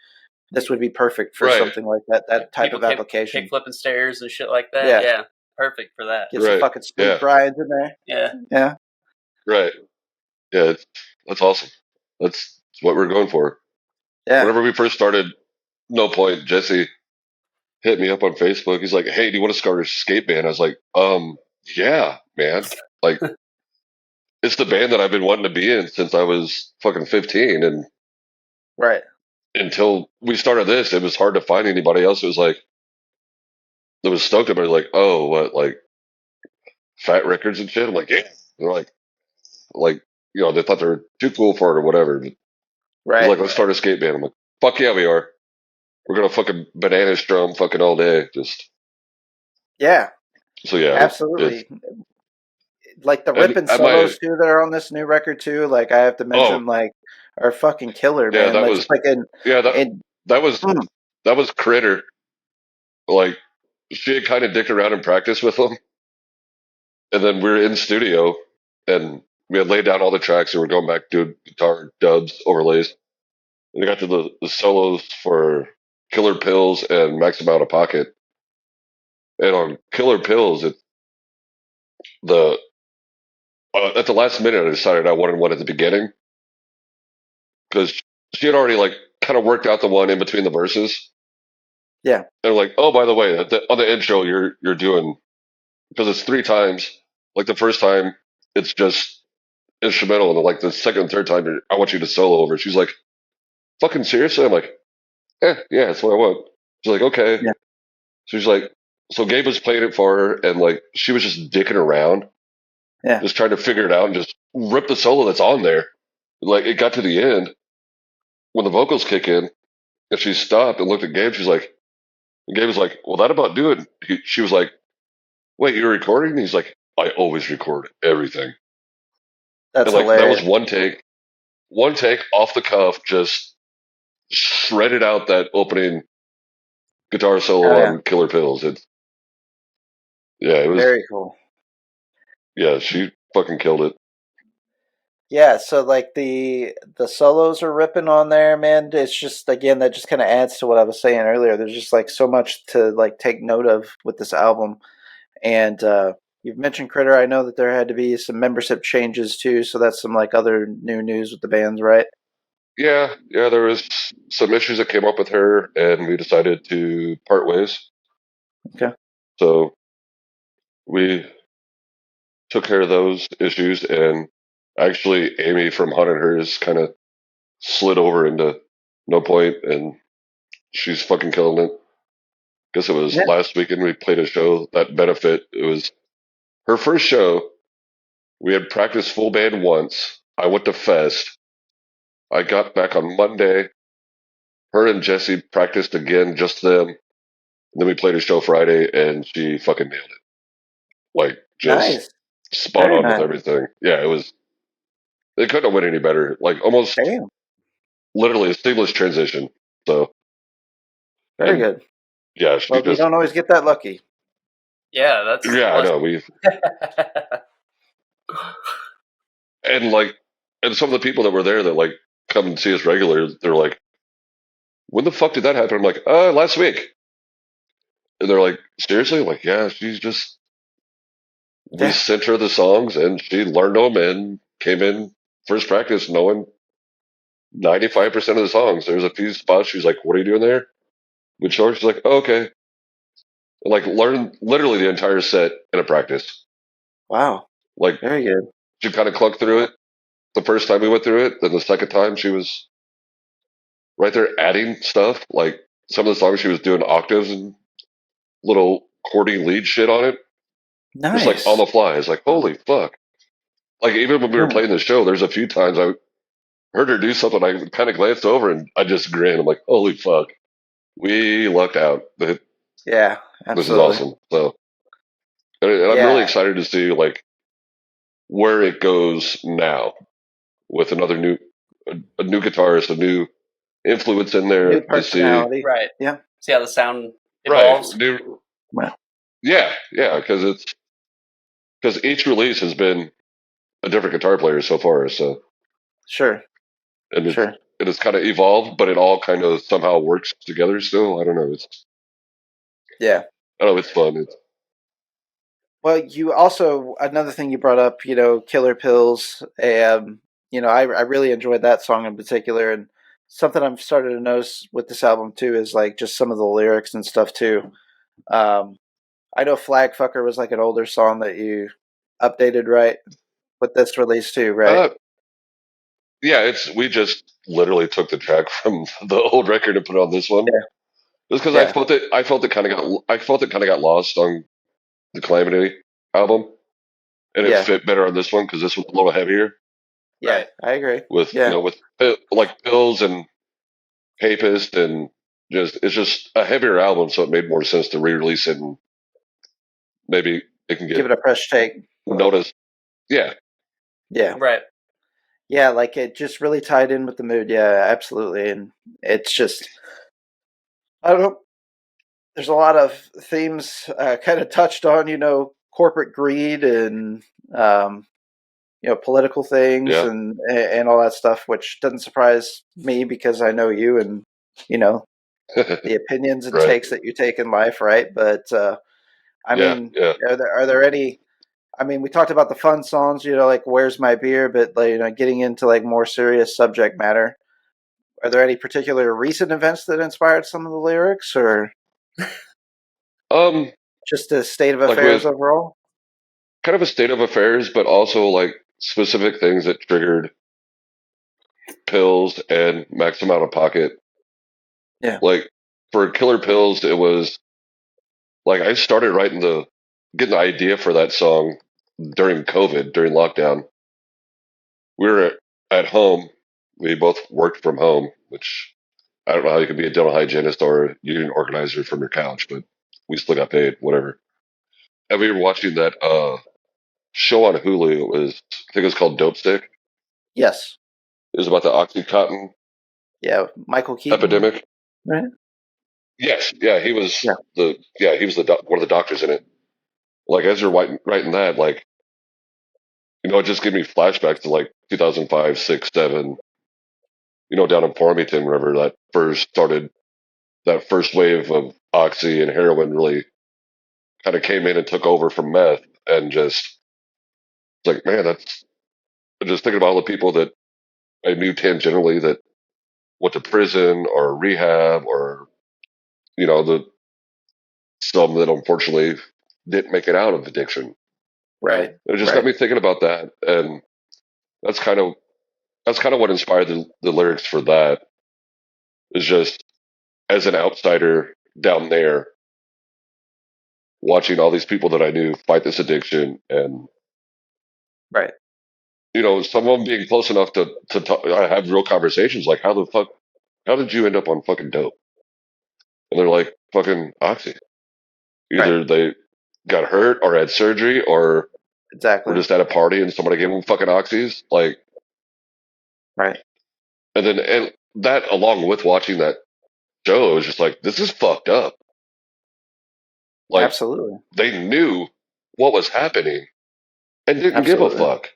this would be perfect for something like that. That type of application, kick flipping stairs and shit like that. Yeah. Yeah, perfect for that. Get some fucking speed grinds in there. Yeah. Right. Yeah, that's awesome. That's what we're going for. Yeah. Whenever we first started No Point, Jesse hit me up on Facebook. He's like, "Hey, do you want to start a skate band?" I was like, yeah, man. Like, it's the band that I've been wanting to be in since I was fucking 15. And right until we started this, it was hard to find anybody else. It was like, that was stoked about it. Like, oh, what, like Fat Records and shit? I'm like, yeah. They're like, they thought they were too cool for it or whatever. Right. Like, let's start a skate band. I'm like, fuck yeah, we are. We're gonna fucking banana strum fucking all day. Just yeah. So yeah, absolutely. Like the ripping solos too that are on this new record too. Like I have to mention, like are fucking killer, man. That like, was that was Critter. Like she had kind of dicked around in practice with them, and then we were in studio and we had laid down all the tracks and we're going back to guitar dubs overlays, and we got to the solos for Killer Pills and Maximum Out of Pocket. And on Killer Pills, at the last minute, I decided I wanted one at the beginning because she had already like kind of worked out the one in between the verses. Yeah, and like, oh, by the way, on the intro, you're doing, because it's 3 times. Like the first time, it's just instrumental, and then like the second and third time, I want you to solo over. She's like, fucking seriously? I'm like, yeah, that's what I want. She's like, okay. Yeah. She's like, so Gabe was playing it for her, and like she was just dicking around, just trying to figure it out, and just rip the solo that's on there. Like it got to the end when the vocals kick in, and she stopped and looked at Gabe. She's like, and Gabe was like, well, that about do it. She was like, wait, you're recording? And he's like, I always record everything. That's and like hilarious. That was one take off the cuff, just shredded out that opening guitar solo on Killer Pills. It was very cool. Yeah, she fucking killed it. Yeah, so like the solos are ripping on there, man. It's just, again, that just kind of adds to what I was saying earlier. There's just like so much to like take note of with this album. And you've mentioned Critter. I know that there had to be some membership changes too, so that's some like other new news with the bands, right? Yeah, there was some issues that came up with her, and we decided to part ways. Okay. So we took care of those issues, and actually Amy from Haunted Hers kind of slid over into No Point, and she's fucking killing it. Guess it was last weekend we played a show that benefit. It was her first show. We had practiced full band once. I went to Fest. I got back on Monday. Her and Jesse practiced again, just them. And then we played a show Friday, and she fucking nailed it. Like, just spot on with everything. Yeah, it was. They couldn't have went any better. Like, almost literally a seamless transition. So. Very good. Yeah, well, we don't always get that lucky. Yeah, that's. Yeah, I know. And some of the people that were there that like come and see us regularly, they're like, "When the fuck did that happen?" I'm like, last week." And they're like, "Seriously?" I'm like, yeah, she's just. We sent her the songs, and she learned them and came in first practice knowing 95% of the songs. There's a few spots she's like, "What are you doing there?" With short, she's like, oh, "Okay." And like learned literally the entire set in a practice. Wow. Like, very good. She kind of clunked through it the first time we went through it. Then the second time she was right there adding stuff. Like some of the songs she was doing octaves and little chording lead shit on it. Nice. Just like on the fly. It's like, holy fuck. Like even when we were playing the show, there's a few times I heard her do something. I kind of glanced over and I just grinned. I'm like, holy fuck. We lucked out. Yeah, absolutely. This is awesome. So, and I'm really excited to see like where it goes now with a new guitarist, a new influence in there. New personality. Right. Yeah. See how the sound evolves. Right. Yeah, because each release has been a different guitar player so far. So sure. And it's kind of evolved, but it all kind of somehow works together still. I don't know. It's fun. Well, you also, another thing you brought up, Killer Pills. I really enjoyed that song in particular. And something I've started to notice with this album too is like just some of the lyrics and stuff too. I know Flag Fucker was like an older song that you updated, right? With this release too, right? Yeah, we just literally took the track from the old record and put it on this one. Yeah. Just because I felt it kind of got lost on the Calamity album, and it fit better on this one because this was a little heavier. Yeah, right. I agree. With with like Pills and Papist, and it's just a heavier album, so it made more sense to re-release it, and maybe it can give it a fresh take. Notice, yeah, right. Yeah, like it just really tied in with the mood. Yeah, absolutely. And it's just, I don't know. There's a lot of themes kind of touched on, corporate greed and, political things and all that stuff, which doesn't surprise me because I know you and, the opinions and takes that you take in life, right? But, are there any... I mean, we talked about the fun songs, like "Where's My Beer," but getting into like more serious subject matter. Are there any particular recent events that inspired some of the lyrics, or just a state of affairs overall? Kind of a state of affairs, but also like specific things that triggered Pills and Maximum Out of Pocket. Yeah, like for Killer Pills, it was like I started getting the idea for that song during COVID, during lockdown. We were at home. We both worked from home, which I don't know how you can be a dental hygienist or a union organizer from your couch, but we still got paid, whatever. And we were watching that show on Hulu. I think it was called Dope Stick. Yes. It was about the OxyContin. Yeah, Michael Keaton epidemic. Right. Yes. Yeah, he was he was one of the doctors in it. Like as you're writing that, like, it just gave me flashbacks to like 2005, 6, 7. Down in Farmington, whenever that first started, that first wave of oxy and heroin really kind of came in and took over from meth, and just like, man, that's just thinking about all the people that I knew tangentially that went to prison or rehab, or some that unfortunately didn't make it out of addiction. Right. It just got me thinking about that, and that's kind of what inspired the lyrics for that. Is just as an outsider down there, watching all these people that I knew fight this addiction, and Right. Some of them being close enough to talk, I have real conversations like, how did you end up on fucking dope? And they're like, fucking oxy. Either they got hurt or had surgery, or were just at a party and somebody gave them fucking oxys. Like, right. And that, along with watching that show, it was just like, this is fucked up. Like, absolutely, they knew what was happening and didn't give a fuck.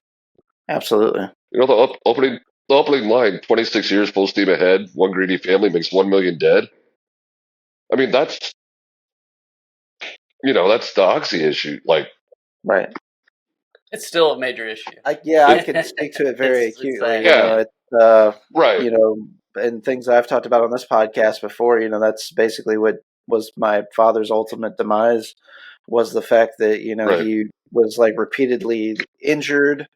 Absolutely. The opening line, 26 years full steam ahead, one greedy family makes 1 million dead. I mean, that's the oxy issue. Like, right. It's still a major issue. I can speak to it very acutely. Right. And things I've talked about on this podcast before, that's basically what was my father's ultimate demise, was the fact that, he was like repeatedly injured.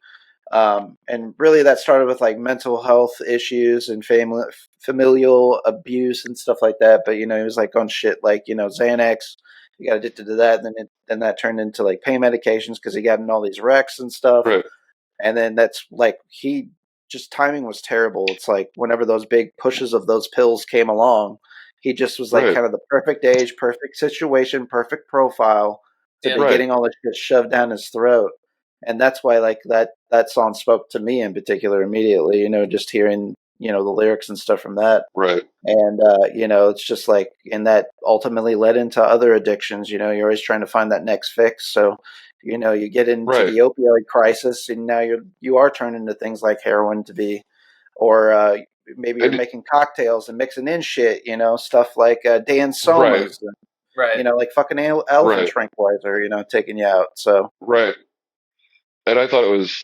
And really that started with like mental health issues and familial abuse and stuff like that. But, he was like on shit like, Xanax, he got addicted to that. And then that turned into like pain medications because he got in all these wrecks and stuff. Right. And then that's like, timing was terrible. It's like whenever those big pushes of those pills came along, he just was like kind of the perfect age, perfect situation, perfect profile to be getting all this shit shoved down his throat. And that's why like that song spoke to me in particular immediately, just hearing, the lyrics and stuff from that. Right. And, it's just like, and that ultimately led into other addictions. You're always trying to find that next fix. So, you get into the opioid crisis and now you are turning to things like heroin to be, or maybe you're making cocktails and mixing in shit, stuff like Dan Soma's, like fucking elephant tranquilizer, taking you out. So, right. And I thought it was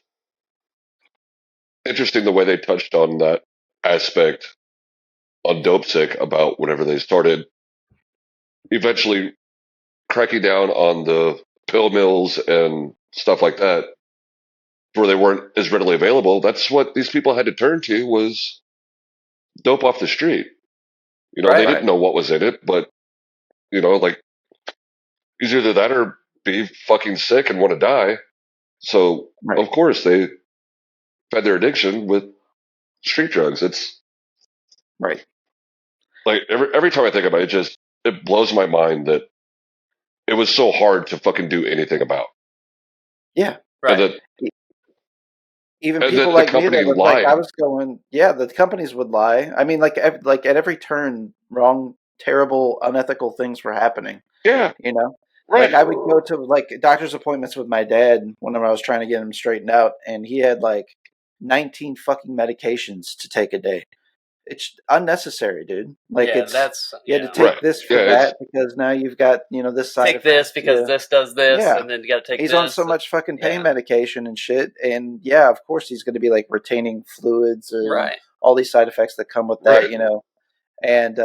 interesting the way they touched on that aspect on Dope Sick about whenever they started eventually cracking down on the pill mills and stuff like that, where they weren't as readily available. That's what these people had to turn to, was dope off the street. They didn't know what was in it, but like, it's either that or be fucking sick and want to die. So of course they fed their addiction with street drugs. It's right. Like every time I think about it, it blows my mind that it was so hard to fucking do anything about. Yeah. Right. And even people like me that looked like I was going, the companies would lie. I mean, like at every turn, wrong, terrible, unethical things were happening. Yeah. Right. Like I would go to like doctor's appointments with my dad whenever I was trying to get him straightened out, and he had like 19 fucking medications to take a day. It's unnecessary, dude. Like you had to take this for that because now you've got this side. Take this because this does this, and then you got to take. He's on so much fucking pain medication and shit, and of course he's going to be like retaining fluids and all these side effects that come with that, And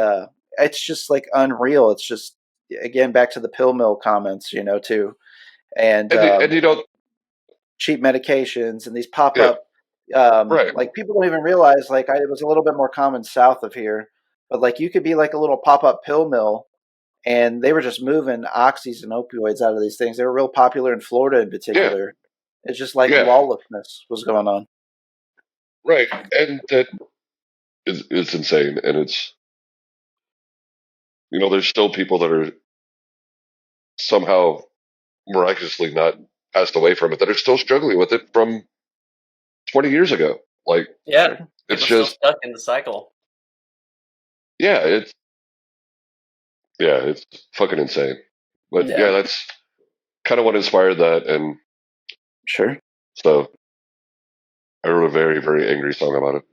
it's just like unreal. It's just again back to the pill mill comments, too, and cheap medications and these pop up. Like people don't even realize, like it was a little bit more common south of here, but like you could be like a little pop-up pill mill and they were just moving oxys and opioids out of these things. They were real popular in Florida in particular. It's just like lawlessness was going on. Right. And that it's insane. And it's, there's still people that are somehow miraculously not passed away from it, that are still struggling with it from 20 years ago. Like, it's just stuck in the cycle. It's fucking insane. But that's kind of what inspired that. And so I wrote a very, very angry song about it.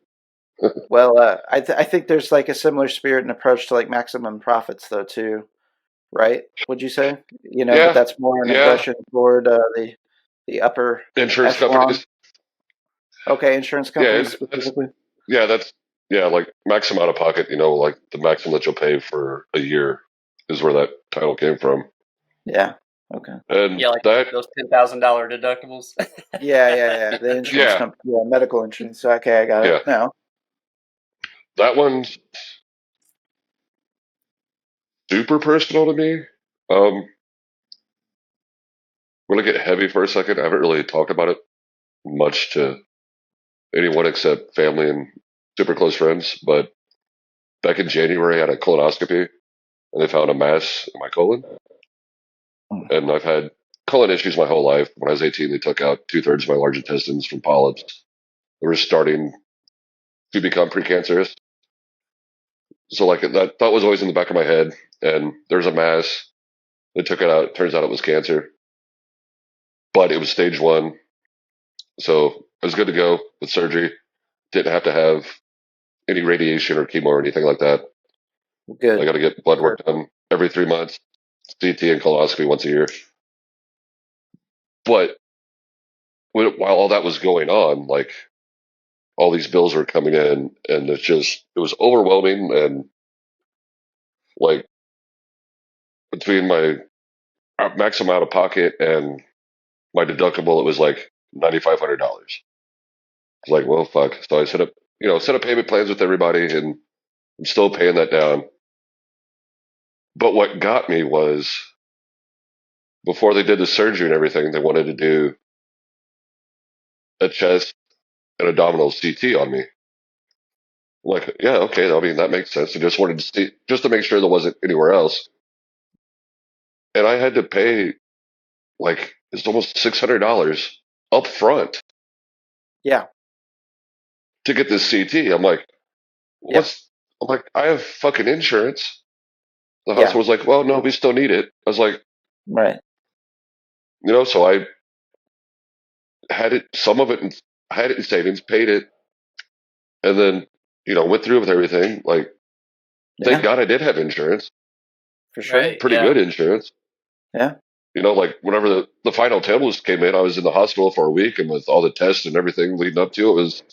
Well, I think there's like a similar spirit and approach to like Maximum Profits though too, right? Would you say? But that's more an aggression toward the upper insurance echelon. Companies. Okay, insurance companies specifically. That's like maximum out of pocket. Like the maximum that you'll pay for a year is where that title came from. Yeah. Okay. And Yeah, like that, those $10,000 deductibles. Yeah. The insurance company, medical insurance. Okay, I got it now. that one's super personal to me. I'm going to get heavy for a second. I haven't really talked about it much to anyone except family and super close friends. But back in January, I had a colonoscopy and they found a mass in my colon. And I've had colon issues my whole life. When I was 18, they took out 2/3 of my large intestines from polyps. They were starting to become precancerous. So like that thought was always in the back of my head. And there's a mass. They took it out. Turns out it was cancer, but it was stage 1. So I was good to go with surgery. Didn't have to have any radiation or chemo or anything like that. Good. I got to get blood work done every 3 months, CT and colonoscopy once a year. But while all that was going on, like all these bills were coming in, and it was overwhelming. And like between my max amount of pocket and my deductible, it was like $9,500. It's like, well, fuck. So I set up payment plans with everybody, and I'm still paying that down. But what got me was before they did the surgery and everything, they wanted to do a chest and abdominal CT on me. Like, yeah, okay. I mean, that makes sense. I just wanted to see, just to make sure there wasn't anywhere else. And I had to pay like, it's almost $600 up front. Yeah. To get this CT. I'm like, I'm like, I have fucking insurance. The hospital was like, well, no, we still need it. I was like, right. So I had it, I had it in savings, paid it, and then, went through with everything. Like, thank God I did have insurance. For sure. Right, Pretty good insurance. Yeah. Like whenever the final tables came in, I was in the hospital for a week, and with all the tests and everything leading up to it, was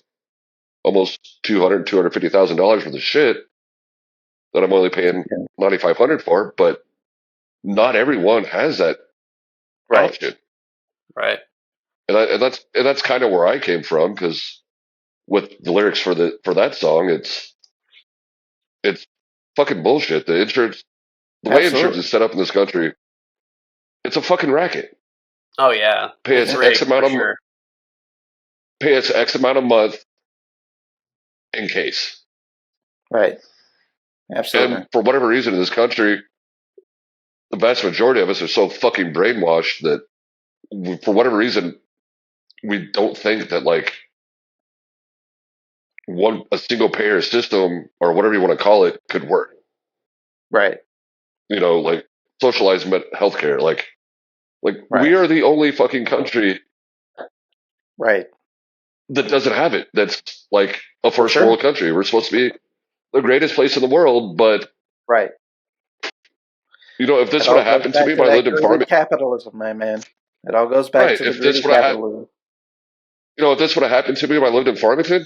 almost $250,000 for the shit that I'm only paying $9,500 for. But not everyone has that option. Right. And that's kind of where I came from, because with the lyrics for that song, it's fucking bullshit. The insurance, the way insurance is set up in this country, it's a fucking racket. Oh yeah, Pay us X amount a month in case. Right. Absolutely. And for whatever reason in this country, the vast majority of us are so fucking brainwashed that for whatever reason, we don't think that like a single payer system or whatever you want to call it could work. Right. Like socialized healthcare. Like we are the only fucking country. Right. That doesn't have it. That's like a first world country. We're supposed to be the greatest place in the world, but right. If this would have happened to me when I lived in Farmington, capitalism, my man. It all goes back to the greedy capitalism. If this would have happened to me when I lived in Farmington,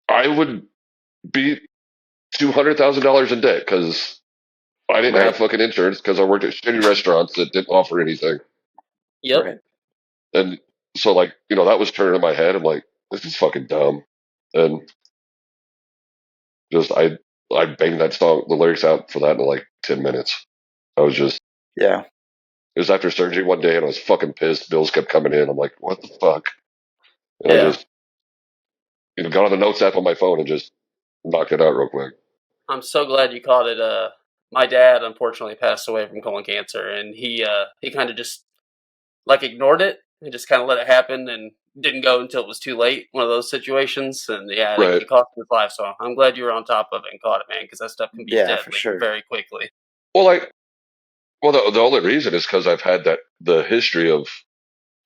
I would be $200,000 in debt because I didn't have fucking insurance, because I worked at shitty restaurants that didn't offer anything. Yep. Right. And so, like, that was turning in my head. I'm like, this is fucking dumb. And just, I banged that song, the lyrics out for that in like 10 minutes. I was just, it was after surgery one day, and I was fucking pissed. Bills kept coming in. I'm like, what the fuck? And I just, got on the notes app on my phone and just knocked it out real quick. I'm so glad you caught it. My dad unfortunately passed away from colon cancer, and he kind of just like ignored it and just kind of let it happen and didn't go until it was too late. One of those situations, and it cost his life. So I'm glad you were on top of it and caught it, man, because that stuff can be deadly very quickly. Well, the only reason is because I've had the history of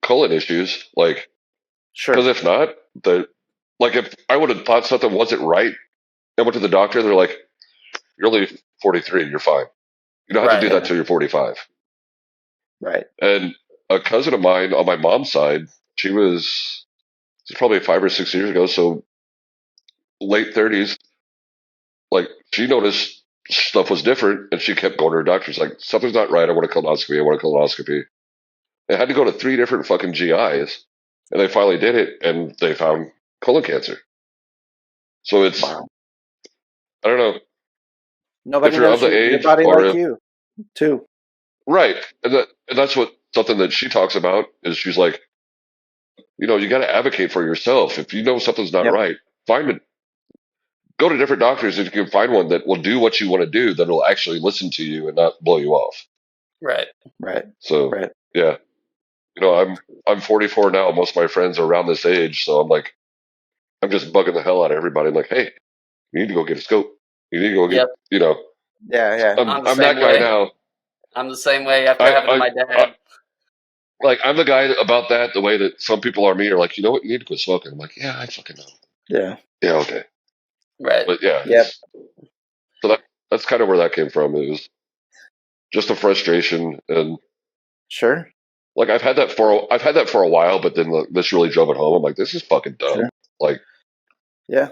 colon issues. Like, because if not, if I would have thought something wasn't right and went to the doctor, they're like, you're only 43, you're fine. You don't have to do that till you're 45. Right. And a cousin of mine on my mom's side, it's probably 5 or 6 years ago, so late 30s, like, she noticed stuff was different, and she kept going to her doctor. She's like, something's not right. I want a colonoscopy. I want a colonoscopy. They had to go to 3 different fucking GIs, and they finally did it, and they found colon cancer. So it's, Wow. I don't know. Nobody if you're knows of the your age body or like you, too. right, and that's what something that she talks about is she's like, you got to advocate for yourself. If you know something's not Yep. right, go to different doctors if you can find one that will do what you want to do, that will actually listen to you and not blow you off. Right. So yeah, I'm 44 now. Most of my friends are around this age, so I'm just bugging the hell out of everybody. I'm like, hey, you need to go get a scope. You need to go get, Yeah. I'm that guy now. I'm the same way after having my dad. I'm the guy about that, the way that some people are me, are like, you know what, you need to quit smoking. I'm like, yeah, I fucking know. Yeah. Yeah, okay. Right. But yeah. Yep. So that's kind of where that came from. It was just a frustration, and Sure. like I've had that for a while, but then this really drove it home. I'm like, this is fucking dumb. Sure. Like, yeah.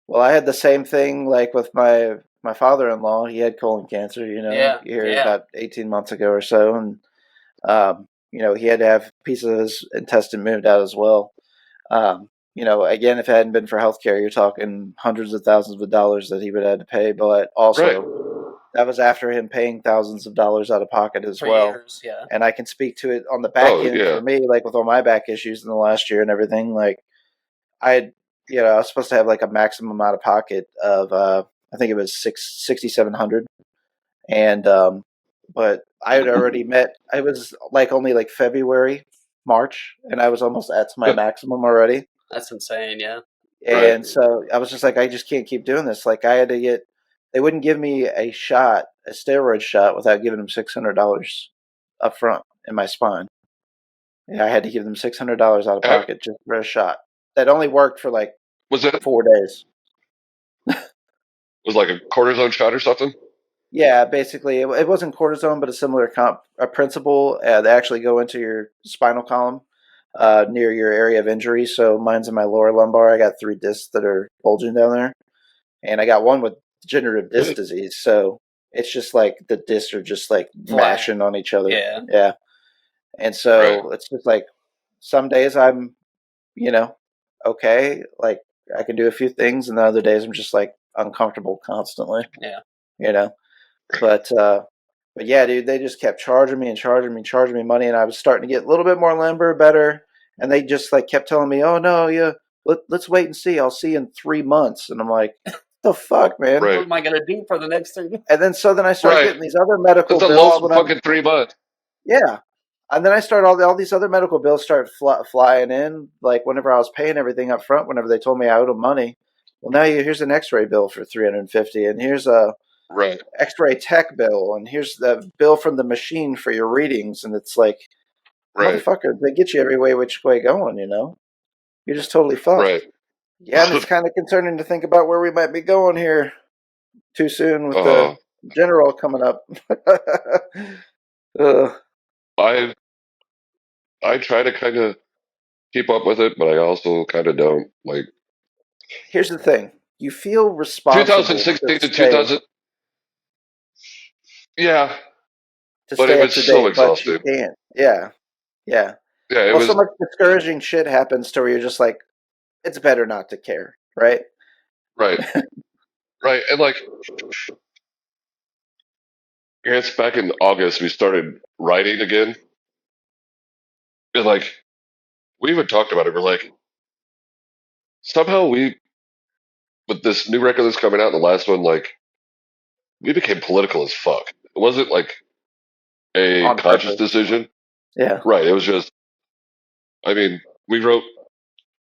Well, I had the same thing like with my father-in-law. He had colon cancer, about 18 months ago or so, and he had to have a piece of his intestine moved out as well. Again, if it hadn't been for healthcare, you're talking hundreds of thousands of dollars that he would have had to pay, but also that was after him paying thousands of dollars out of pocket as well. Years, yeah. And I can speak to it on the back end for me, like with all my back issues in the last year and everything. Like I was supposed to have like a maximum out of pocket of I think it was $6,700, and but I had already met. I was like only like February, March, and I was almost at my maximum already. That's insane, yeah. And so I was just like, I just can't keep doing this. Like I had to get. They wouldn't give me a steroid shot, without giving them $600 up front in my spine. Yeah, I had to give them $600 out of pocket just for a shot. That only worked for like 4 days. Was like a cortisone shot or something? Yeah, basically, it wasn't cortisone, but a similar principle. They actually go into your spinal column near your area of injury. So mine's in my lower lumbar. I got 3 discs that are bulging down there, and I got one with degenerative disc disease. So it's just like the discs are just like mashing on each other. Yeah. And so it's just like some days I'm, okay, like I can do a few things, and the other days I'm just like uncomfortable constantly. Yeah. But yeah, dude, they just kept charging me money, and I was starting to get a little bit more limber, better, and they just like kept telling me, "Oh no, yeah, let's wait and see. I'll see you in 3 months." And I'm like, "The fuck, man? What am I gonna do for the next 3 months?" And then I started getting these other medical bills. That's a low fucking 3 months. Yeah. And then I started all these other medical bills started flying in, like whenever I was paying everything up front, whenever they told me I owed them money. Well, now here's an X-ray bill for $350, and here's a X-ray tech bill, and here's the bill from the machine for your readings, and it's like, motherfucker, they get you every which way going, You're just totally fucked. Right. Yeah, and it's kind of concerning to think about where we might be going here too soon with the general coming up. I try to kind of keep up with it, but I also kind of don't. Like, here's the thing: you feel responsible. 2016 to 2000. Yeah, but it was so exhausting. But you can't. Yeah. It was so much discouraging shit happens to where you're just like, it's better not to care, right? Right. And like, it's back in August, we started writing again. And like, we even talked about it. We're like, somehow with this new record that's coming out, the last one, like, we became political as fuck. It wasn't like a conscious decision. Yeah. Right. It was just, I mean, we wrote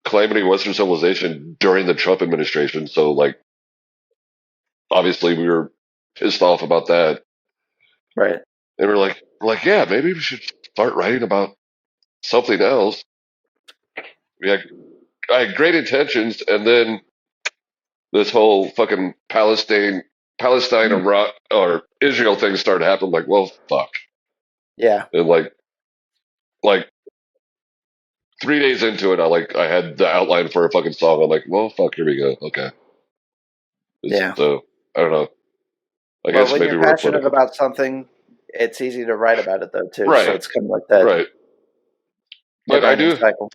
Calamity Western Civilization during the Trump administration. So, like, obviously we were pissed off about that. Right. And we're like, yeah, maybe we should start writing about something else. I had great intentions, and then this whole fucking Palestine or Israel thing started happening. Like, well, fuck. Yeah. And like 3 days into it, I had the outline for a fucking song. I'm like, well, fuck, here we go. Okay. So I don't know. I Well, guess when maybe you're we're passionate political. about something, it's easy to write about it though too. Right. So it's kind of like that Right. But I never-ending do, cycle.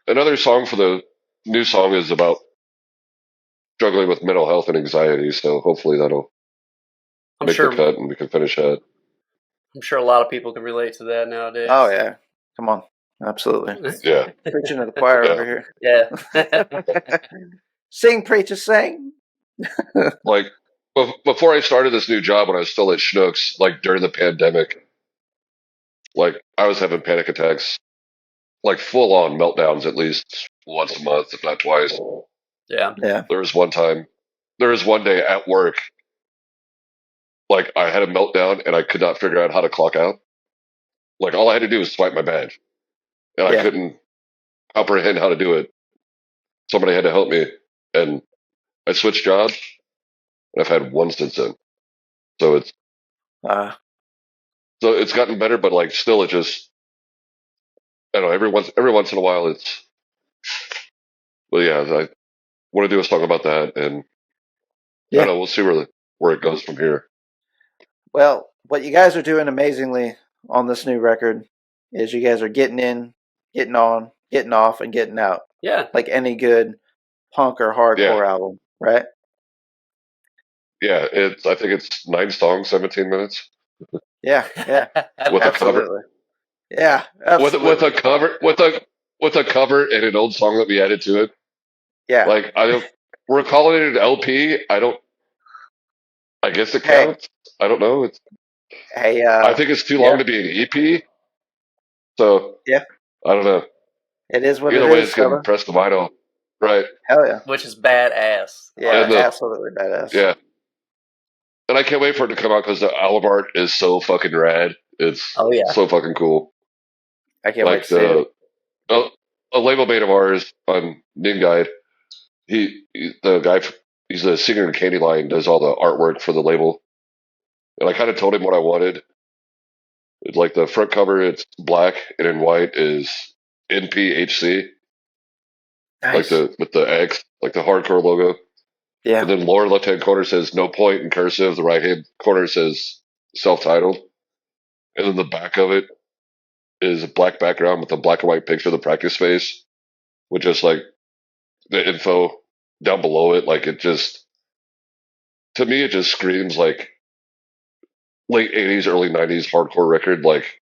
another song for the new song is about struggling with mental health and anxiety. So hopefully that'll I'm make sure. the cut and we can finish that. I'm sure a lot of people can relate to that nowadays. Oh yeah, come on, absolutely. Yeah. Preaching to the choir Yeah. over here. Yeah. Sing, preacher, sing. Like before I started this new job when I was still at Schnucks, like during the pandemic, like I was having panic attacks, like full on meltdowns at least once a month, if not twice. Yeah. Yeah. There was one day at work, like I had a meltdown and I could not figure out how to clock out. Like all I had to do was swipe my badge, and I couldn't comprehend how to do it. Somebody had to help me, and I switched jobs, and I've had one since then. So it's gotten better, but like still, it just I don't know. Every once in a while, it's. Well, yeah, I want to do a song about that, and I don't know. We'll see where it goes from here. Well, what you guys are doing amazingly on this new record is you guys are getting in, getting on, getting off, and getting out. Yeah. Like any good punk or hardcore album, right? Yeah, I think it's 9 songs, 17 minutes. Yeah. With a cover. Absolutely. Yeah, absolutely. With a cover and an old song that we added to it. Yeah. Like we're calling it an LP. I guess it counts. I don't know. I think it's too long to be an EP. So yeah, I don't know. It is what Either it way, is. it's getting pressed to vinyl, right? Hell yeah, which is badass. Yeah, absolutely badass. Yeah, and I can't wait for it to come out because the album art is so fucking rad. It's so fucking cool. I can't wait to see it. A label mate of ours on Ning Guide, he's a singer in Candyline, does all the artwork for the label. And I kind of told him what I wanted. It's like the front cover, it's black, and in white is NPHC. Nice. With the X, like the hardcore logo. Yeah. And then lower left hand corner says no point in cursive. The right hand corner says self-titled. And then the back of it is a black background with a black and white picture of the practice space with just like the info down below it. Like to me, it just screams like late 80s, early 90s hardcore record. Like,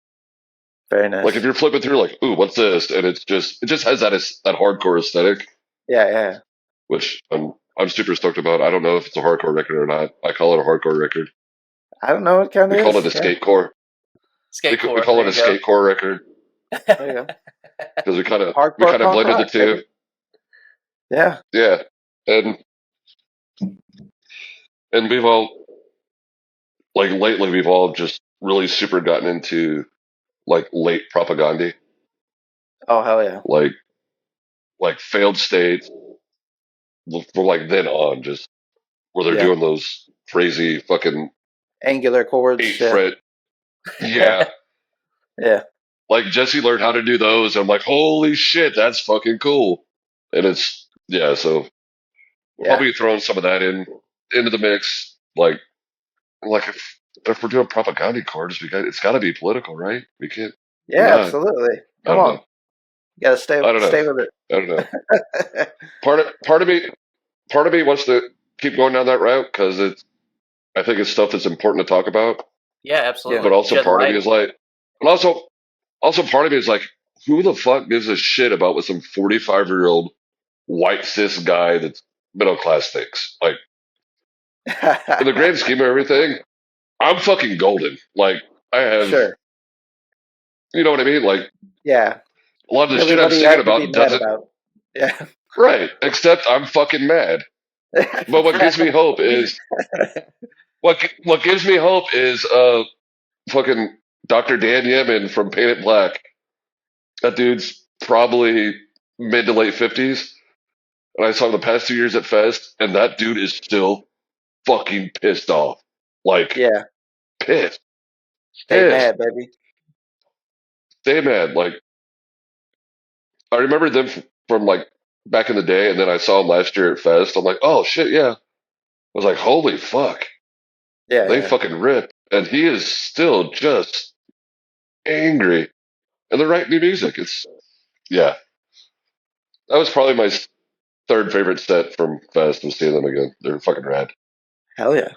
very nice. Like if you're flipping through, like, ooh, what's this? And it just has that hardcore aesthetic. Yeah. Which I'm super stoked about. I don't know if it's a hardcore record or not. I call it a hardcore record. I don't know what kind of We call it a skatecore. We call it a skatecore record. There you go. Because we kind of blended the two. Baby. Yeah. Yeah. And we've all, like lately, we've all just really super gotten into like late propaganda. Oh, hell yeah. Like Failed State, from like then on, just where they're doing those crazy fucking angular chords. 8-fret. Yeah. Yeah. Like Jesse learned how to do those. And I'm like, holy shit, that's fucking cool. And so probably throwing some of that into the mix. Like if we're doing propaganda chords, it's got to be political, right? We can't. Yeah, absolutely. Come on. You got to stay with it. I don't know. Part of me wants to keep going down that route because I think it's stuff that's important to talk about. Yeah, absolutely. But also part of me is like, and also part of me is like, who the fuck gives a shit about what some 45-year-old white cis guy that's middle class thinks? Like, in the grand scheme of everything, I'm fucking golden. Like, I have, you know what I mean? Like, yeah, a lot of the shit I'm singing about doesn't. Yeah. Right. Except I'm fucking mad. But what gives me hope is what gives me hope is fucking Dr. Dan Yemin from Paint It Black. That dude's probably mid to late 50s. And I saw him the past 2 years at Fest, and that dude is still fucking pissed off. Like, pissed. Stay mad, baby. Stay mad. Like, I remember them from like back in the day, and then I saw him last year at Fest. I'm like, oh shit, yeah. I was like, holy fuck. Yeah, They fucking rip, and he is still just angry. And they're writing new music. Yeah. That was probably my third favorite set from Fest was seeing them again. They're fucking rad. Hell yeah.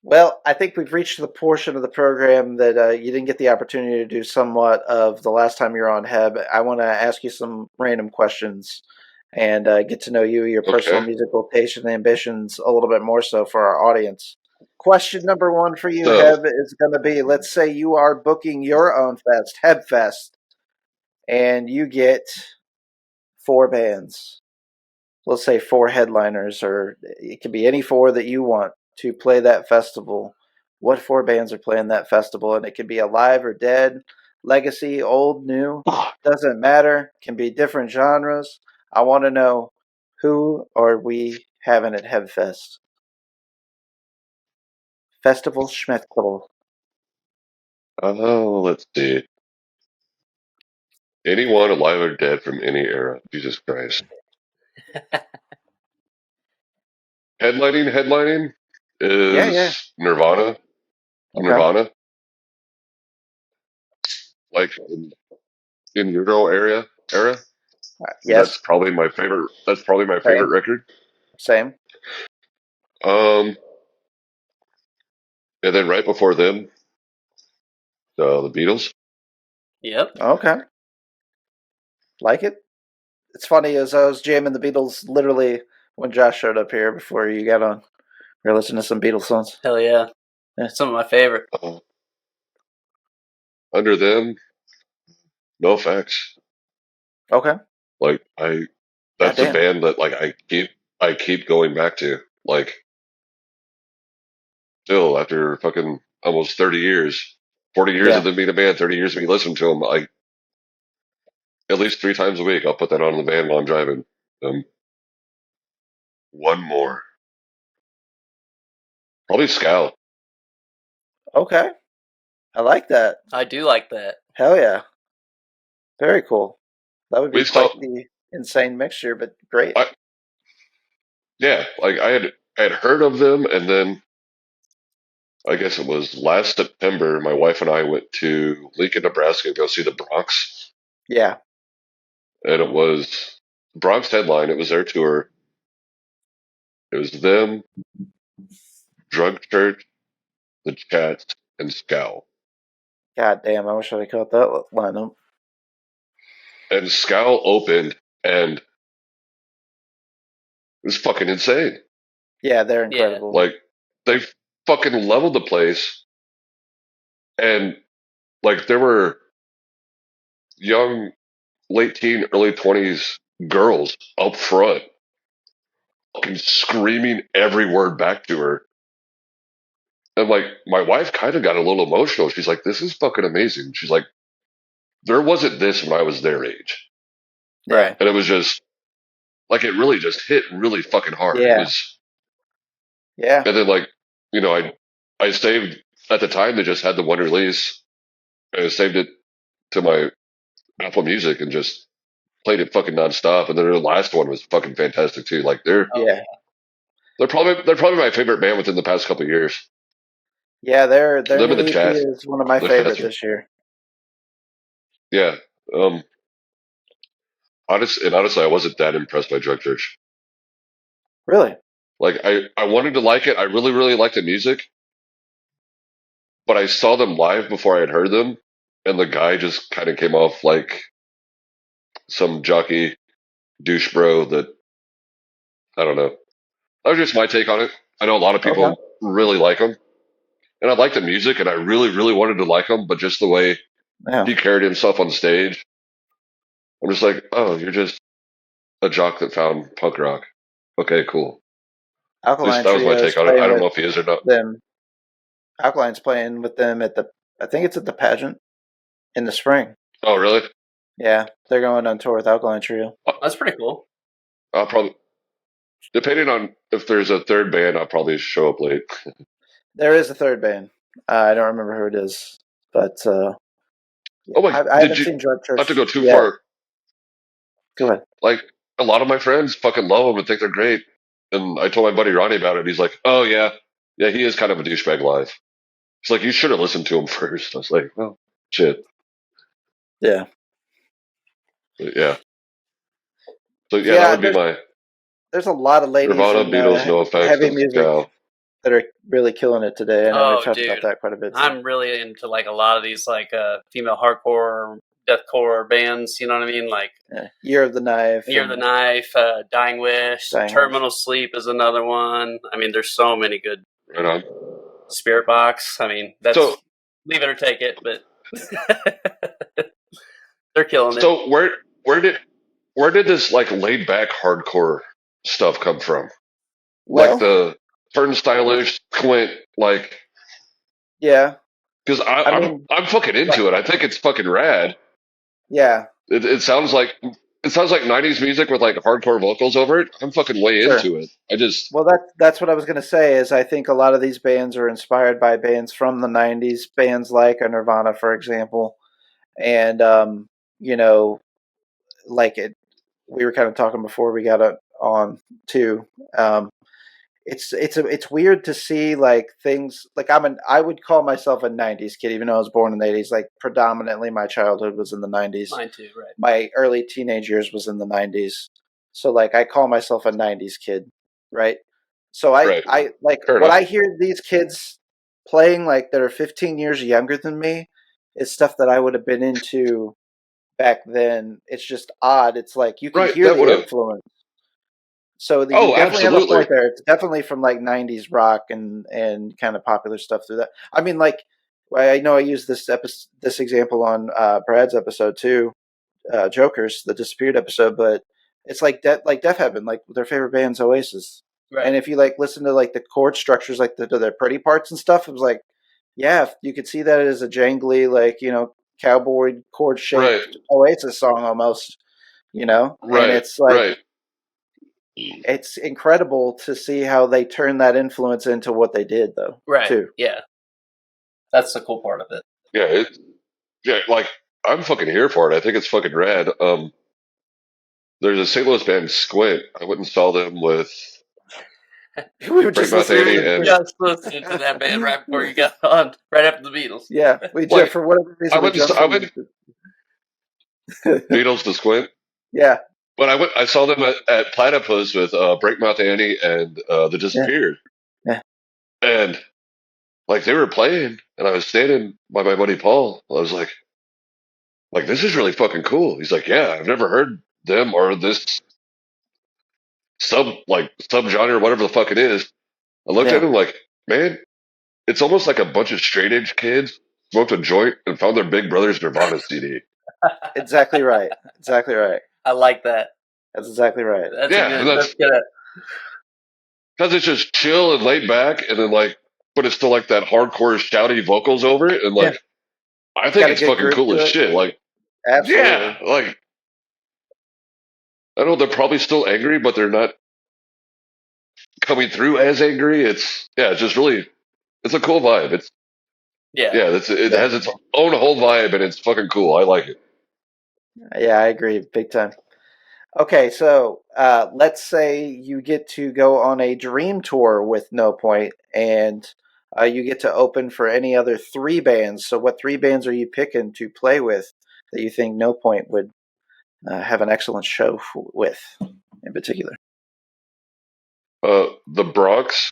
Well, I think we've reached the portion of the program that you didn't get the opportunity to do somewhat of the last time you were on Heb. I want to ask you some random questions and get to know you, your personal Okay. musical taste and ambitions a little bit more so for our audience. Question number one for you, So, Heb, is going to be, let's say you are booking your own fest, Heb Fest, and you get 4 bands. Let's say 4 headliners, or it could be any 4 that you want to play that festival. What 4 bands are playing that festival? And it could be alive or dead, legacy, old, new, doesn't matter. Can be different genres. I want to know, who are we having at Hebfest? Festival Schmectable. let's see. Anyone alive or dead from any era. Jesus Christ. Headlining Yeah. is Nirvana. Okay. Nirvana. Like in Euro era. Yes. That's probably my favorite. That's probably my favorite Same. record. Same. Um, and then right before them, the Beatles. Yep. Okay. Like it? It's funny as I was jamming the Beatles literally when Josh showed up here before you got on. We were listening to some Beatles songs. Hell yeah. Yeah. Some of my favorite. Under them, no effects. Okay. Like that's a Goddamn. band that like I keep going back to. Like still after fucking almost 30 years, 40 years Yeah. of them being a band, 30 years of me listening to them. I at least 3 times a week I'll put that on in the van while I'm driving. One more, probably Scout. Okay. I like that. I do like that. Hell yeah. Very cool. That would be We saw, quite the insane mixture, but great. yeah, like I had heard of them, and then I guess it was last September. My wife and I went to Lincoln, Nebraska, to go see the Bronx, Yeah. and it was Bronx headline. It was their tour. It was them, Drug Church, the Chats, and Scout. God damn, I wish I'd caught that lineup. And Scout opened, and it was fucking insane. Yeah, they're incredible. Like they fucking leveled the place, and like there were young, late teen, early 20s girls up front, fucking screaming every word back to her. And like my wife kind of got a little emotional. She's like, "This is fucking amazing." She's like, "There wasn't this when I was their age," Yeah. and it was just like it really just hit really fucking hard. It Yeah. was, Yeah. and then like I saved at the time they just had the one release, and I saved it to my Apple Music and just played it fucking nonstop. And then the last one was fucking fantastic too. Like Yeah. they're probably my favorite band within the past couple of years. Yeah, their Them in new the EP chat. is one of my The favorites chat. this year. Yeah. Honestly, I wasn't that impressed by Drug Church. Really? Like I wanted to like it. I really, really liked the music, but I saw them live before I had heard them, and the guy just kind of came off like some jockey douche bro that I don't know. That was just my take on it. I know a lot of people Okay. really like him, and I like the music, and I really, really wanted to like him, but just the way Yeah. he carried himself on stage, I'm just like, oh, you're just a jock that found punk rock. Okay, cool. At least Alkaline that was my Trio is take on it. I playing don't with know if he is or not. them. Alkaline's playing with them at I think it's at the pageant in the spring. Oh, really? Yeah, they're going on tour with Alkaline Trio. That's pretty cool. I'll probably, depending on if there's a third band, I'll probably show up late. There is a third band. I don't remember who it is, but Oh my! I haven't seen Drug Church. Not to go too yet. far. Go ahead. Like a lot of my friends fucking love them and think they're great. And I told my buddy Ronnie about it. He's like, "Oh yeah." Yeah, he is kind of a douchebag live. It's like, you should have listened to him first. I was like, well, shit. Yeah. But yeah. So yeah, that would be my There's a lot of ladies Nirvana, in Beatles, No Effects, heavy and music Gal. that are really killing it today. I know we've Oh, talked about dude. that quite a bit. Too. I'm really into like a lot of these like female hardcore, deathcore bands. You know what I mean? Like Year of the Knife. Year of the Knife, Dying Wish, Terminal Sleep is another one. I mean, there's so many good. Right on. Spirit Box. I mean, that's leave it or take it, but they're killing it. So where did this like laid back hardcore stuff come from? Well, like the turnstile-ish Quint, like yeah. Because I'm fucking into it. I think it's fucking rad. Yeah. It sounds like 90s music with like hardcore vocals over it. I'm fucking way into it. That's what I was gonna say. Is I think a lot of these bands are inspired by bands from the '90s, bands like a Nirvana, for example, and like it. We were kind of talking before we got it on too. It's weird to see like things like I would call myself a '90s kid, even though I was born in the '80s. Like predominantly, my childhood was in the '90s. Mine too, right? My early teenage years was in the '90s. So like I call myself a '90s kid, right? So I like Fair what enough. I hear these kids playing like that are 15 years younger than me is stuff that I would have been into back then. It's just odd. It's like you can hear the influence. So you definitely have a point there. It's definitely from like '90s rock and kind of popular stuff through that. I mean, like I know I used this example on Brad's episode too, Jokers, the Disappeared episode, but it's like Def Heaven, like their favorite band's Oasis. Right. And if you like listen to like the chord structures, like their pretty parts and stuff, it was like, yeah, you could see that as a jangly, like cowboy chord shaped Oasis song almost, and it's like. It's incredible to see how they turn that influence into what they did, though. Right. Too. Yeah. That's the cool part of it. Yeah. Like I'm fucking here for it. I think it's fucking rad. There's a St. Louis band, Squint. I went and saw them with. We were just listening to that band right before you got on, right after the Beatles. Yeah, we just for whatever reason. I went Beatles to Squint. Yeah. But I saw them at Platypus with Breakmouth Annie and The Disappeared. Yeah. And like they were playing, and I was standing by my buddy Paul. I was like, this is really fucking cool. He's like, yeah, I've never heard them or this subgenre, whatever the fuck it is. I looked at him like, man, it's almost like a bunch of straight edge kids smoked a joint and found their big brother's Nirvana CD. Exactly right. Exactly right. I like that. That's exactly right. That's good. Because it's just chill and laid back, and then but it's still like that hardcore shouty vocals over it, and I think it's fucking cool as shit. Like, absolutely. Yeah, like I know they're probably still angry, but they're not coming through as angry. It's just really, it's a cool vibe. It has its own whole vibe, and it's fucking cool. I like it. Yeah, I agree, big time. Okay, so let's say you get to go on a dream tour with No Point, and you get to open for any other 3 bands. So what 3 bands are you picking to play with that you think No Point would have an excellent show with, in particular? The Bronx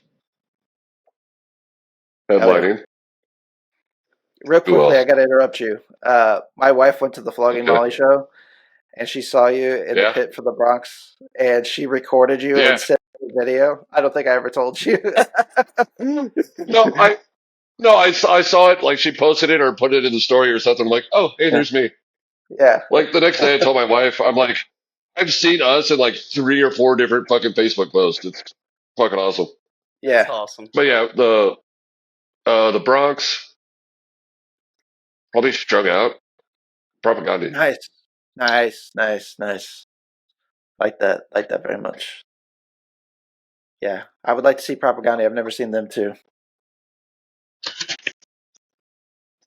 headlining. Real quickly, I got to interrupt you. My wife went to the Flogging Molly show, and she saw you in the pit for the Bronx, and she recorded you and sent me a video. I don't think I ever told you. No, I saw it. Like she posted it or put it in the story or something. I'm like, oh, hey, there's me. Yeah. Like the next day, I told my wife, I'm like, I've seen us in like 3 or 4 different fucking Facebook posts. It's fucking awesome. Yeah, that's awesome. But yeah, the Bronx. Probably Strung Out. Propaganda. Nice. Like that very much. Yeah, I would like to see Propaganda. I've never seen them too.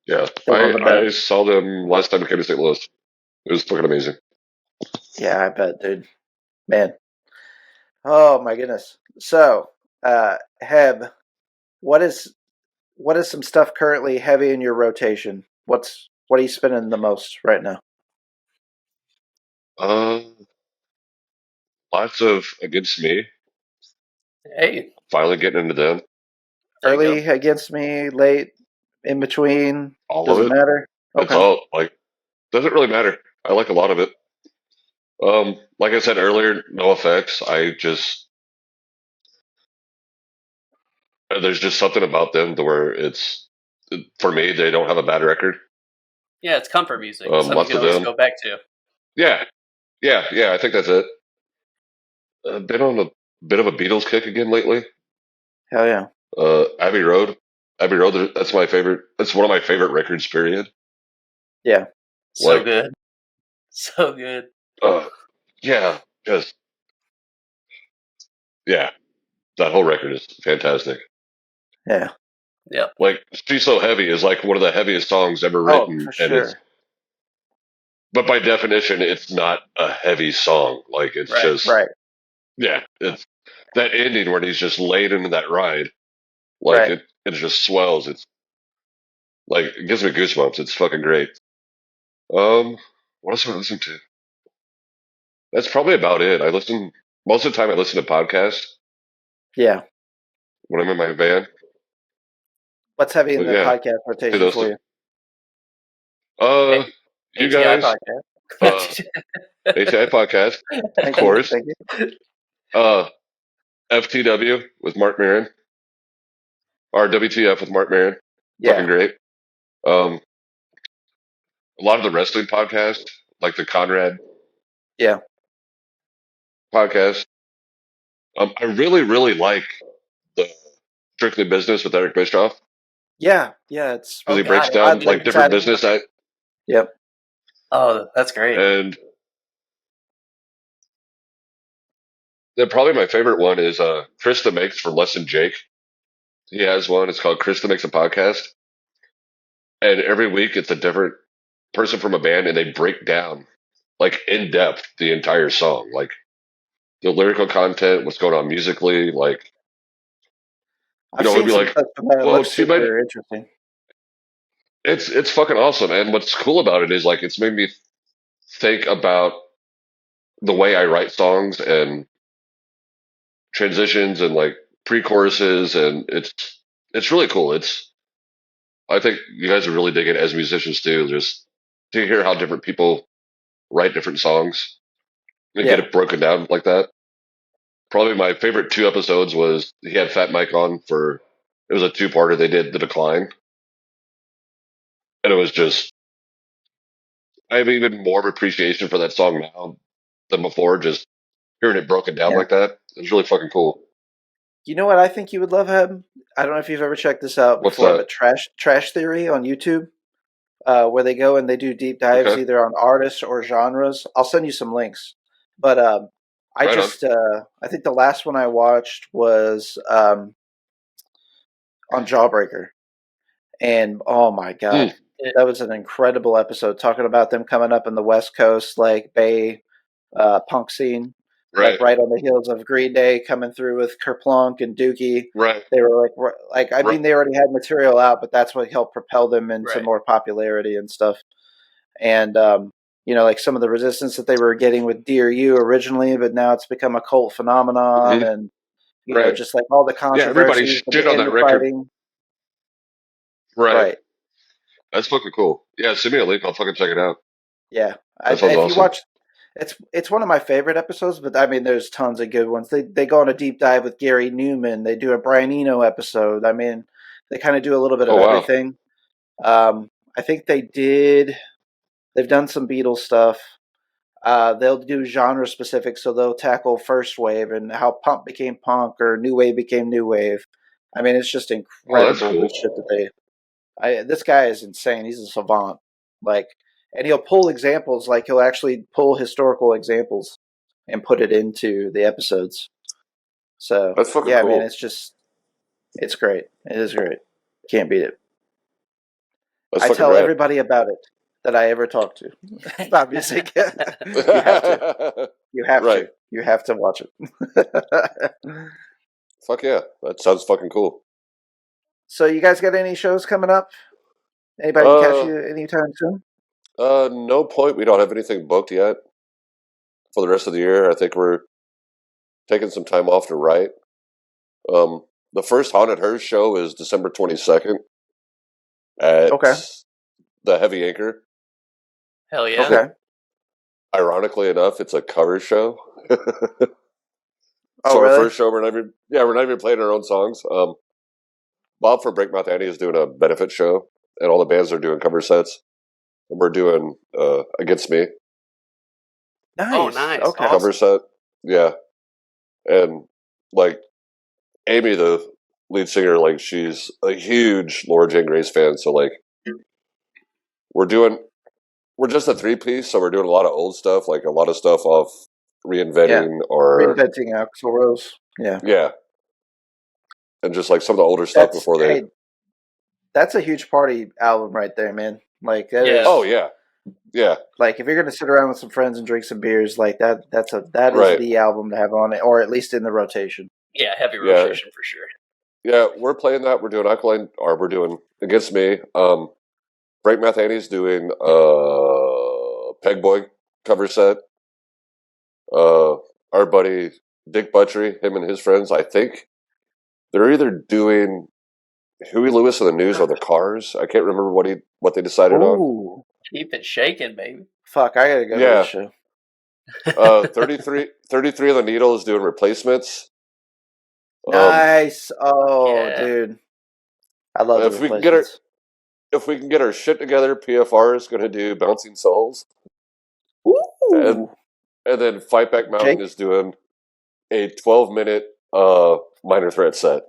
Yeah, I saw them last time I came to St. Louis. It was fucking amazing. Yeah, I bet, dude. Man. Oh my goodness. So, Heb, what is some stuff currently heavy in your rotation? What are you spinning the most right now? Lots of Against Me. Hey, Finally getting into them. Early Against Me, late, in between. All Doesn't of it. matter. It's Okay. all like doesn't really matter. I like a lot of it. Like I said earlier, no effects. There's just something about them to where for me, they don't have a bad record. Yeah, it's comfort music. Something Lots you can of always them. go back to. Yeah, yeah. I think that's it. Been on a bit of a Beatles kick again lately. Hell yeah. Abbey Road. Abbey Road. That's my favorite. That's one of my favorite records. Period. Yeah. So Like, good. So good. Yeah. Just yeah. That whole record is fantastic. Yeah. Yep. Like, She's So Heavy is like one of the heaviest songs ever written, for sure. but by definition, it's not a heavy song. Like, it's just right. Yeah, it's that ending where he's just laid into that ride. Like Right. it just swells. It's like it gives me goosebumps. It's fucking great. What else do I listen to? That's probably about it. Most of the time I listen to podcasts Yeah. when I'm in my van. What's heavy in But the yeah, podcast do rotation those for two. you? You ATI guys, Podcast. ATI Podcast, of course. Thank you. FTW with Mark Maron, or WTF with Mark Maron. Yeah. Fucking great. A lot of the wrestling podcasts, like the Conrad Yeah. podcast. I really, really like the Strictly Business with Eric Bischoff. Yeah. Yeah. It's Because he God, breaks down like different business. Yep. Oh, that's great. And then probably my favorite one is Chris the Makes from Less Than Jake. He has one. It's called Chris the Makes a Podcast. And every week it's a different person from a band, and they break down like in depth the entire song, like the lyrical content, what's going on musically, like I've he'd seen be some like, stuff that "Well, looks too bad." super interesting. It's fucking awesome, and what's cool about it is like it's made me think about the way I write songs and transitions and like pre-choruses, and it's really cool. I think you guys would really dig it as musicians too, just to hear how different people write different songs and get it broken down like that. Probably my favorite 2 episodes was he had Fat Mike on for it was a 2-parter. They did The Decline, and it was just I have even more of appreciation for that song now than before. Just hearing it broken down like that, it was really fucking cool. You know what I think you would love, Heb? I don't know if you've ever checked this out What's before, that? but Trash Theory on YouTube, where they go and they do deep dives either on artists or genres. I'll send you some links. But I think the last one I watched was on Jawbreaker. And oh my God, that was an incredible episode talking about them coming up in the West Coast, like Bay punk scene. Like right on the heels of Green Day coming through with Kerplunk and Dookie. Right. They were I mean, they already had material out, but that's what helped propel them into more popularity and stuff. And, like some of the resistance that they were getting with Dear You originally, but now it's become a cult phenomenon. And, just like all the controversy. Yeah, everybody shit on that record. Right. That's fucking cool. Yeah, send me a link. I'll fucking check it out. Yeah. That sounds awesome. You watch... It's one of my favorite episodes, but I mean, there's tons of good ones. They go on a deep dive with Gary Newman. They do a Brian Eno episode. I mean, they kind of do a little bit of everything. I think they've done some Beatles stuff. They'll do genre specific, so they'll tackle first wave and how punk became punk or new wave became new wave. I mean, it's just incredible the shit that this guy is insane. He's a savant. And he'll pull examples, like he'll actually pull historical examples and put it into the episodes. So that's fucking cool. Man, it's great. It is great. Can't beat it. I tell everybody about it that I ever talk to about music. You have to. You have to. You have to watch it. Fuck yeah. That sounds fucking cool. So you guys got any shows coming up? Anybody can catch you anytime soon? No point. We don't have anything booked yet for the rest of the year. I think we're taking some time off to write. The first Haunted Hearse show is December 22nd at the Heavy Anchor. Hell yeah. Okay. Ironically enough, it's a cover show. Oh, so really? our first show, we're not even playing our own songs. Bob from Breakmouth Annie is doing a benefit show, and all the bands are doing cover sets. And we're doing Against Me. Nice. Oh, nice. Okay. Awesome. Cover set. Yeah. And like Amy, the lead singer, like she's a huge Laura Jane Grace fan. So like we're just a 3-piece, so we're doing a lot of old stuff, like a lot of stuff off Reinventing or Reinventing Axl Rose. Yeah. Yeah. And just like some of the older stuff before they. Hey, that's a huge party album right there, man. Like that is, Oh yeah. Yeah. Like if you're gonna sit around with some friends and drink some beers, like that is the album to have on it, or at least in the rotation. Yeah, heavy rotation for sure. Yeah, we're playing that. We're doing Alkaline, or we're doing Against Me. Breakmouth Annie's doing Peg Boy cover set. Our buddy Dick Butchery, him and his friends, I think they're either doing Huey Lewis and the News or the Cars. I can't remember what they decided on. Keep it shaking, baby. Fuck, I gotta go to this show. 33 of the Needle is doing Replacements. Nice. Dude. I love if we can get our shit together, PFR is going to do Bouncing Souls. Ooh. And then Fightback Mountain is doing a 12-minute Minor Threat set.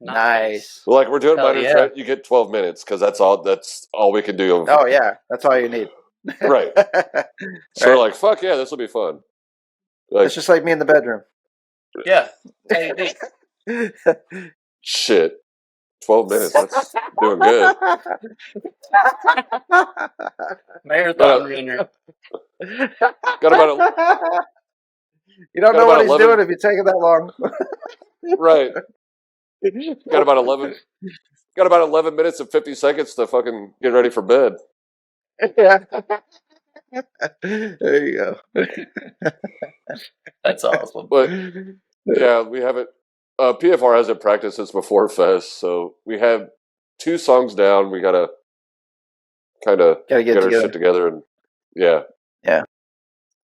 Nice. Like we're doing Minor Threat, you get 12 minutes because that's all we can do. Oh yeah, that's all you need. Right. So we're like, fuck yeah, this will be fun. Like, it's just like me in the bedroom. Yeah. Shit. 12 minutes. That's doing good. Marathon runner. Got about you don't know what he's doing if you take it that long. Right. Got about 11 minutes and 50 seconds to fucking get ready for bed. Yeah. There you go. That's awesome. But yeah, we haven't. PFR hasn't practiced since before Fest, so we have 2 songs down. We gotta kind of get our shit together, and yeah,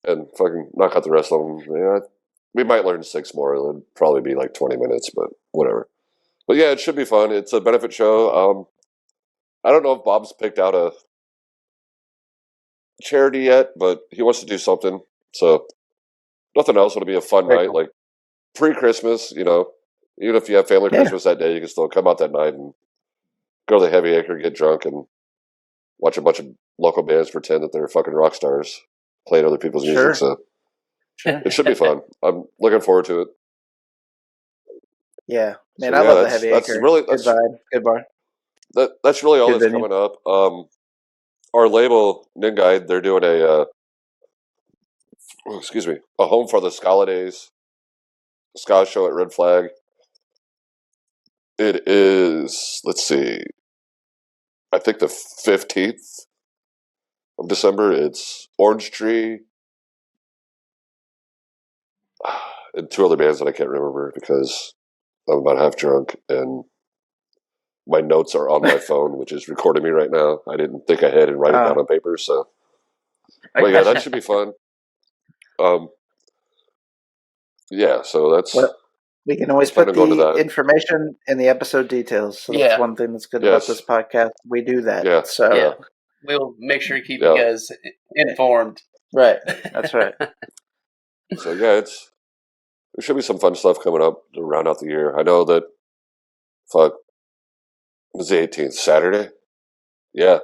and fucking knock out the rest of them. Yeah, we might learn 6 more. It'll probably be like 20 minutes, but whatever. But yeah, it should be fun. It's a benefit show. I don't know if Bob's picked out a charity yet, but he wants to do something. So nothing else. It'll be a fun night, like pre-Christmas. You know, even if you have family Christmas that day, you can still come out that night and go to the Heavy Anchor, get drunk, and watch a bunch of local bands pretend that they're fucking rock stars playing other people's music. So it should be fun. I'm looking forward to it. Yeah, man, I love the Heavy Anchor. Good bar. That's really all that's coming up. Our label, Ninguide, they're doing a Home for the Scalaways ska show at Red Flag. It is, let's see, I think the 15th of December. It's Orange Tree and 2 other bands that I can't remember because I'm about half drunk and my notes are on my phone, which is recording me right now. I didn't think ahead and write it down on paper, so. But yeah, that should be fun. Yeah, so that's. Well, we can always put the information in the episode details. So that's one thing that's good about this podcast. We do that. Yeah. So we'll make sure to keep you guys informed. Right. That's right. So yeah, there should be some fun stuff coming up to round out the year. I know that. Fuck. It was the 18th, Saturday? Yeah. It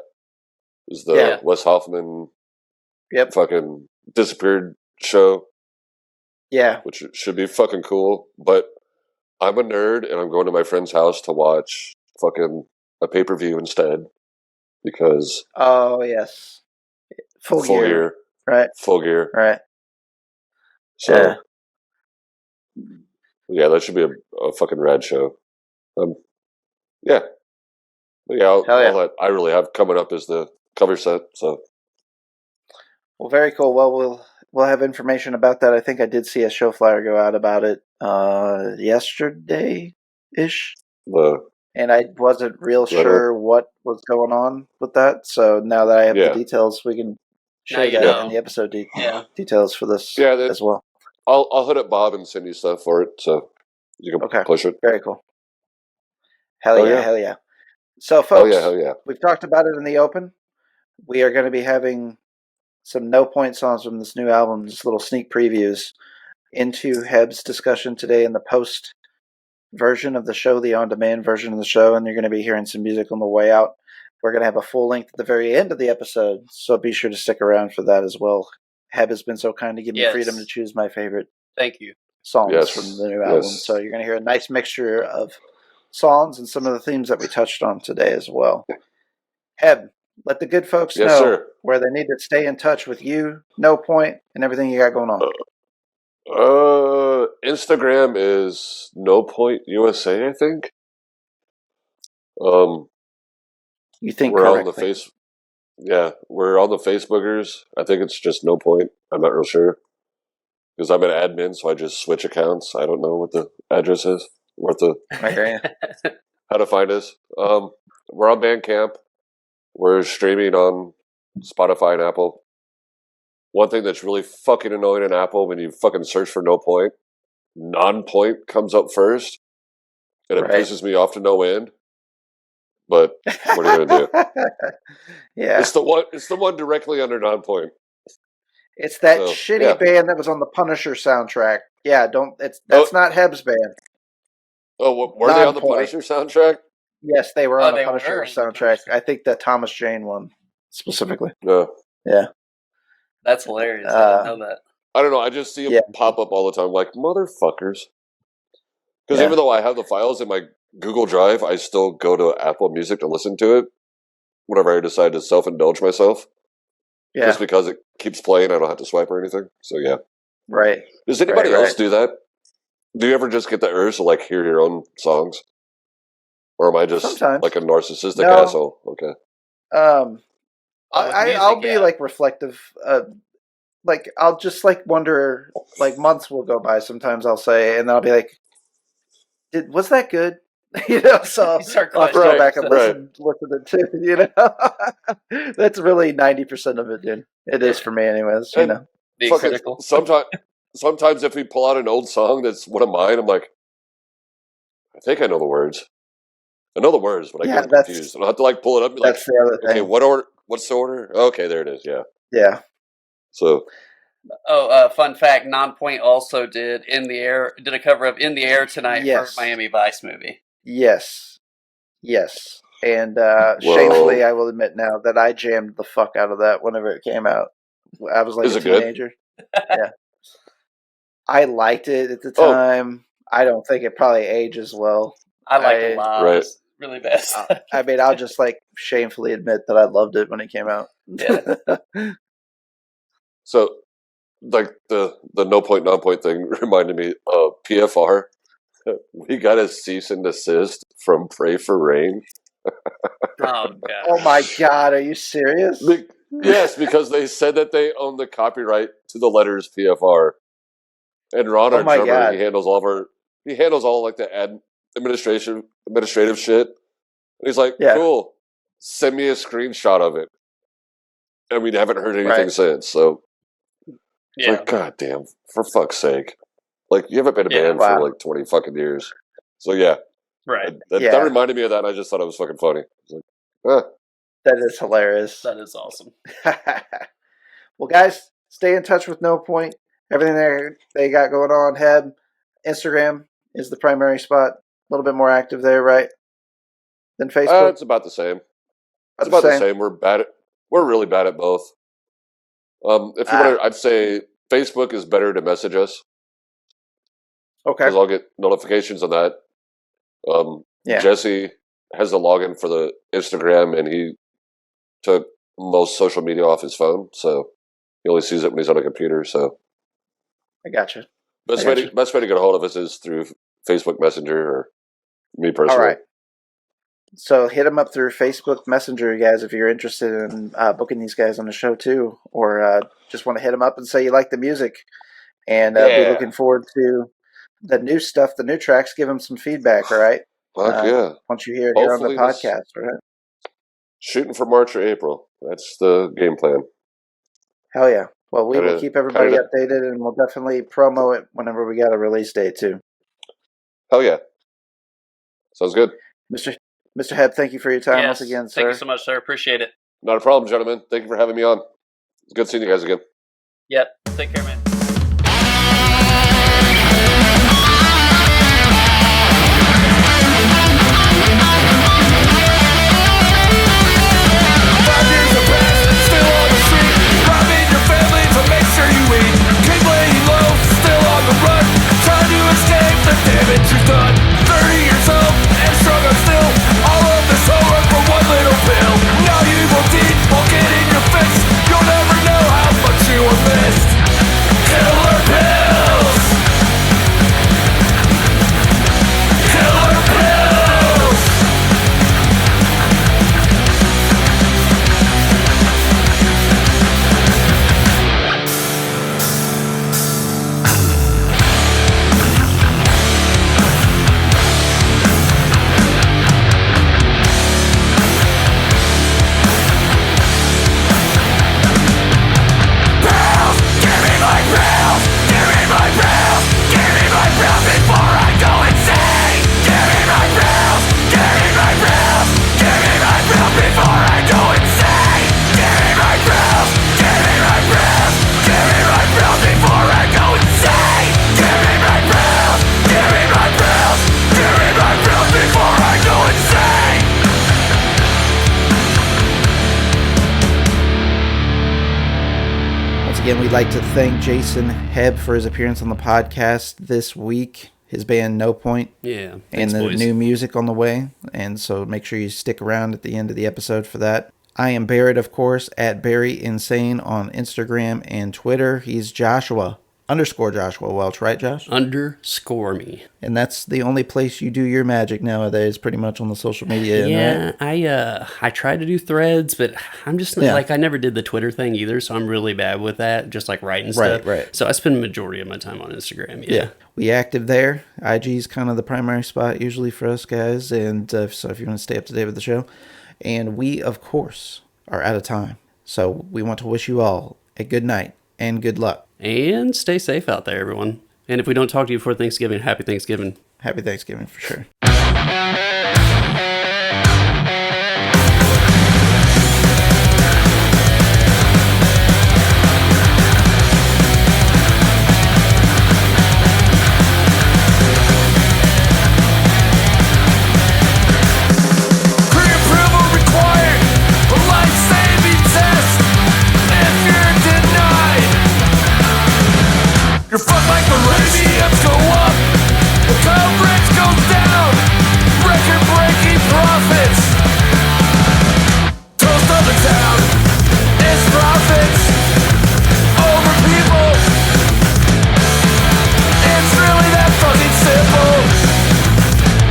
was the Wes Hoffman fucking disappeared show. Yeah. Which should be fucking cool. But I'm a nerd and I'm going to my friend's house to watch fucking a pay-per-view instead. Because... Oh, yes. Full gear. Right. Full gear. Right. So... Yeah, that should be a fucking rad show. Yeah. But yeah, all yeah. that I really have coming up is the cover set. So. Well, very cool. Well, we'll have information about that. I think I did see a show flyer go out about it yesterday-ish. And I wasn't real sure what was going on with that. So now that I have the details, we can share that in the episode details for this as well. I'll hit up Bob and send you stuff for it, so you can push it. Very cool. Hell yeah. So, folks, hell yeah. We've talked about it in the open. We are going to be having some No Point songs from this new album, just little sneak previews into Heb's discussion today in the post version of the show, the on-demand version of the show, and you're going to be hearing some music on the way out. We're going to have a full length at the very end of the episode, so be sure to stick around for that as well. Heb has been so kind to give me freedom to choose my favorite songs from the new album, so you're going to hear a nice mixture of songs and some of the themes that we touched on today as well. Heb, let the good folks know where they need to stay in touch with you, No Point, and everything you got going on. Instagram is No Point USA, I think. You think we're correctly. We're on the Facebookers. I think it's just No Point. I'm not real sure because I'm an admin, so I just switch accounts. I don't know what the address is, how to find us. We're on Bandcamp. We're streaming on Spotify and Apple. One thing that's really fucking annoying in Apple, when you fucking search for No Point, Non-Point comes up first, and it pisses me off to no end. But what are you gonna do? It's the one directly under Non-Point. It's that shitty band that was on the Punisher soundtrack. Yeah, that's not Heb's band. Oh, were they on the Punisher soundtrack? Yes, they were on the Punisher soundtrack. I think the Thomas Jane one specifically. Yeah. That's hilarious. I didn't know that. I don't know. I just see them pop up all the time, like motherfuckers. Because even though I have the files in my Google Drive, I still go to Apple Music to listen to it whenever I decide to self-indulge myself. Yeah. Just because it keeps playing, I don't have to swipe or anything. So yeah. Right. Does anybody else do that? Do you ever just get the urge to like hear your own songs? Or am I just like a narcissistic asshole? Okay. I'll be like reflective. Like I'll just like wonder. Like months will go by. Sometimes I'll say, and I'll be like, "Was that good?" So I'll throw back and listen to it too. That's really 90% of it, dude. It is for me, anyways. Being critical. Sometimes if we pull out an old song that's one of mine, I'm like, I think I know the words. I know the words, but I get confused. And I'll have to like pull it up and be like, the other thing. Okay, what order? What's the order? Okay, there it is. Yeah. Yeah. So. Fun fact: Non-Point also did a cover of "In the Air Tonight" for Miami Vice movie. Yes. And shamefully, I will admit now that I jammed the fuck out of that whenever it came out. I was like a teenager. Yeah. I liked it at the time. I don't think it probably ages well. I like it a lot. Right. Really bad. I mean, I'll just like shamefully admit that I loved it when it came out. Yeah. So, like the No Point Non-Point thing reminded me of PFR. We got a cease and desist from Pray for Rain. Oh god! Oh my god! Are you serious? Yes, because they said that they own the copyright to the letters PFR. And Ron, our drummer, he handles all like the administrative shit. And he's like, cool, send me a screenshot of it. And we haven't heard anything since. So, it's like, god damn, for fuck's sake. Like, you haven't been a band for like 20 fucking years. So, yeah. Right. That reminded me of that, and I just thought it was fucking funny. Like, That is hilarious. That is awesome. Well, guys, stay in touch with No Point. Everything they got going on. Heb, Instagram is the primary spot. A little bit more active there, right? Than Facebook? It's about the same. It's about the same. We're really bad at both. If you want to, I'd say Facebook is better to message us. Okay. Because I'll get notifications on that. Jesse has the login for the Instagram, and he took most social media off his phone, so he only sees it when he's on a computer. So I gotcha. Best way to get a hold of us is through Facebook Messenger or me personally. All right. So hit them up through Facebook Messenger, guys, if you're interested in booking these guys on the show too, or just want to hit them up and say you like the music, and be looking forward to the new stuff, the new tracks. Give them some feedback, all right? Fuck yeah! Once you hear it here on the podcast, all right? Shooting for March or April. That's the game plan. Hell yeah! Well, we will keep everybody updated, and we'll definitely promo it whenever we got a release date too. Hell yeah! Sounds good, Mr. Heb. Thank you for your time once again, sir. Thank you so much, sir. Appreciate it. Not a problem, gentlemen. Thank you for having me on. Good seeing you guys again. Yep. Take care, man. Damage you've done. 30 years old and struggle still. All of this horror for one little pill. Now evil deeds will get in your face. You'll never know how much you were missed. Killer pills. Killer pills. Again, we'd like to thank Jason Heb for his appearance on the podcast this week. His band No Point. Yeah. And the new music on the way. And so make sure you stick around at the end of the episode for that. I am Barrett, of course, at Barry Insane on Instagram and Twitter. He's Joshua Welch, right, Josh? Underscore me. And that's the only place you do your magic nowadays, pretty much on the social media. Yeah, right? I try to do threads, but I'm just like, I never did the Twitter thing either, so I'm really bad with that, just like writing stuff. Right. So I spend the majority of my time on Instagram. Yeah. We active there. IG's kind of the primary spot usually for us guys, and so if you want to stay up to date with the show. And we, of course, are out of time. So we want to wish you all a good night and good luck. And stay safe out there, everyone. And if we don't talk to you before Thanksgiving, happy Thanksgiving. Happy Thanksgiving, for sure. You're fucked like the radiums go up, the coverage goes down, record-breaking profits. Toast of the town, it's profits over people. It's really that fucking simple.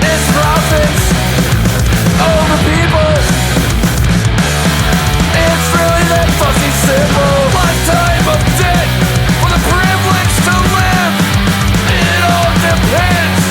It's profits over people. It's really that fucking simple. Lifetime of debt for the privilege to live. It all depends.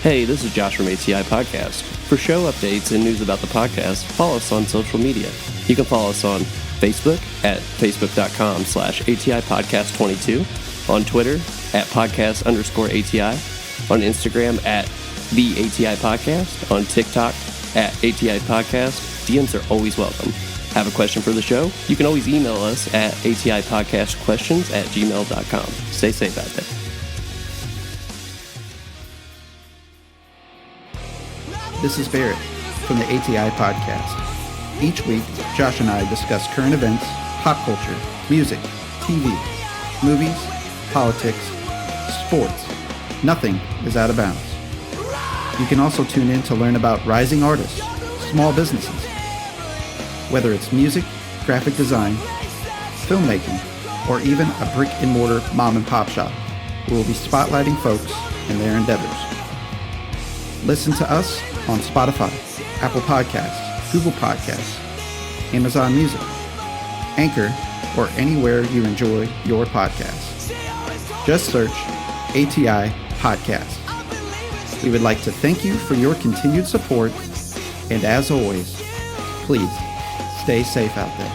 Hey, this is Josh from ATI Podcast. For show updates and news about the podcast, follow us on social media. You can follow us on Facebook at facebook.com/ATI Podcast 22, on Twitter at podcast_ATI, on Instagram at the ATI Podcast, on TikTok at ATI Podcast. DMs are always welcome. Have a question for the show? You can always email us at atipodcastquestions@gmail.com. Stay safe out there. This is Barrett from the ATI Podcast. Each week, Josh and I discuss current events, pop culture, music, TV, movies, politics, sports. Nothing is out of bounds. You can also tune in to learn about rising artists, small businesses. Whether it's music, graphic design, filmmaking, or even a brick-and-mortar mom-and-pop shop, we will be spotlighting folks and their endeavors. Listen to us on Spotify, Apple Podcasts, Google Podcasts, Amazon Music, Anchor, or anywhere you enjoy your podcasts. Just search ATI Podcast. We would like to thank you for your continued support, and as always, please stay safe out there.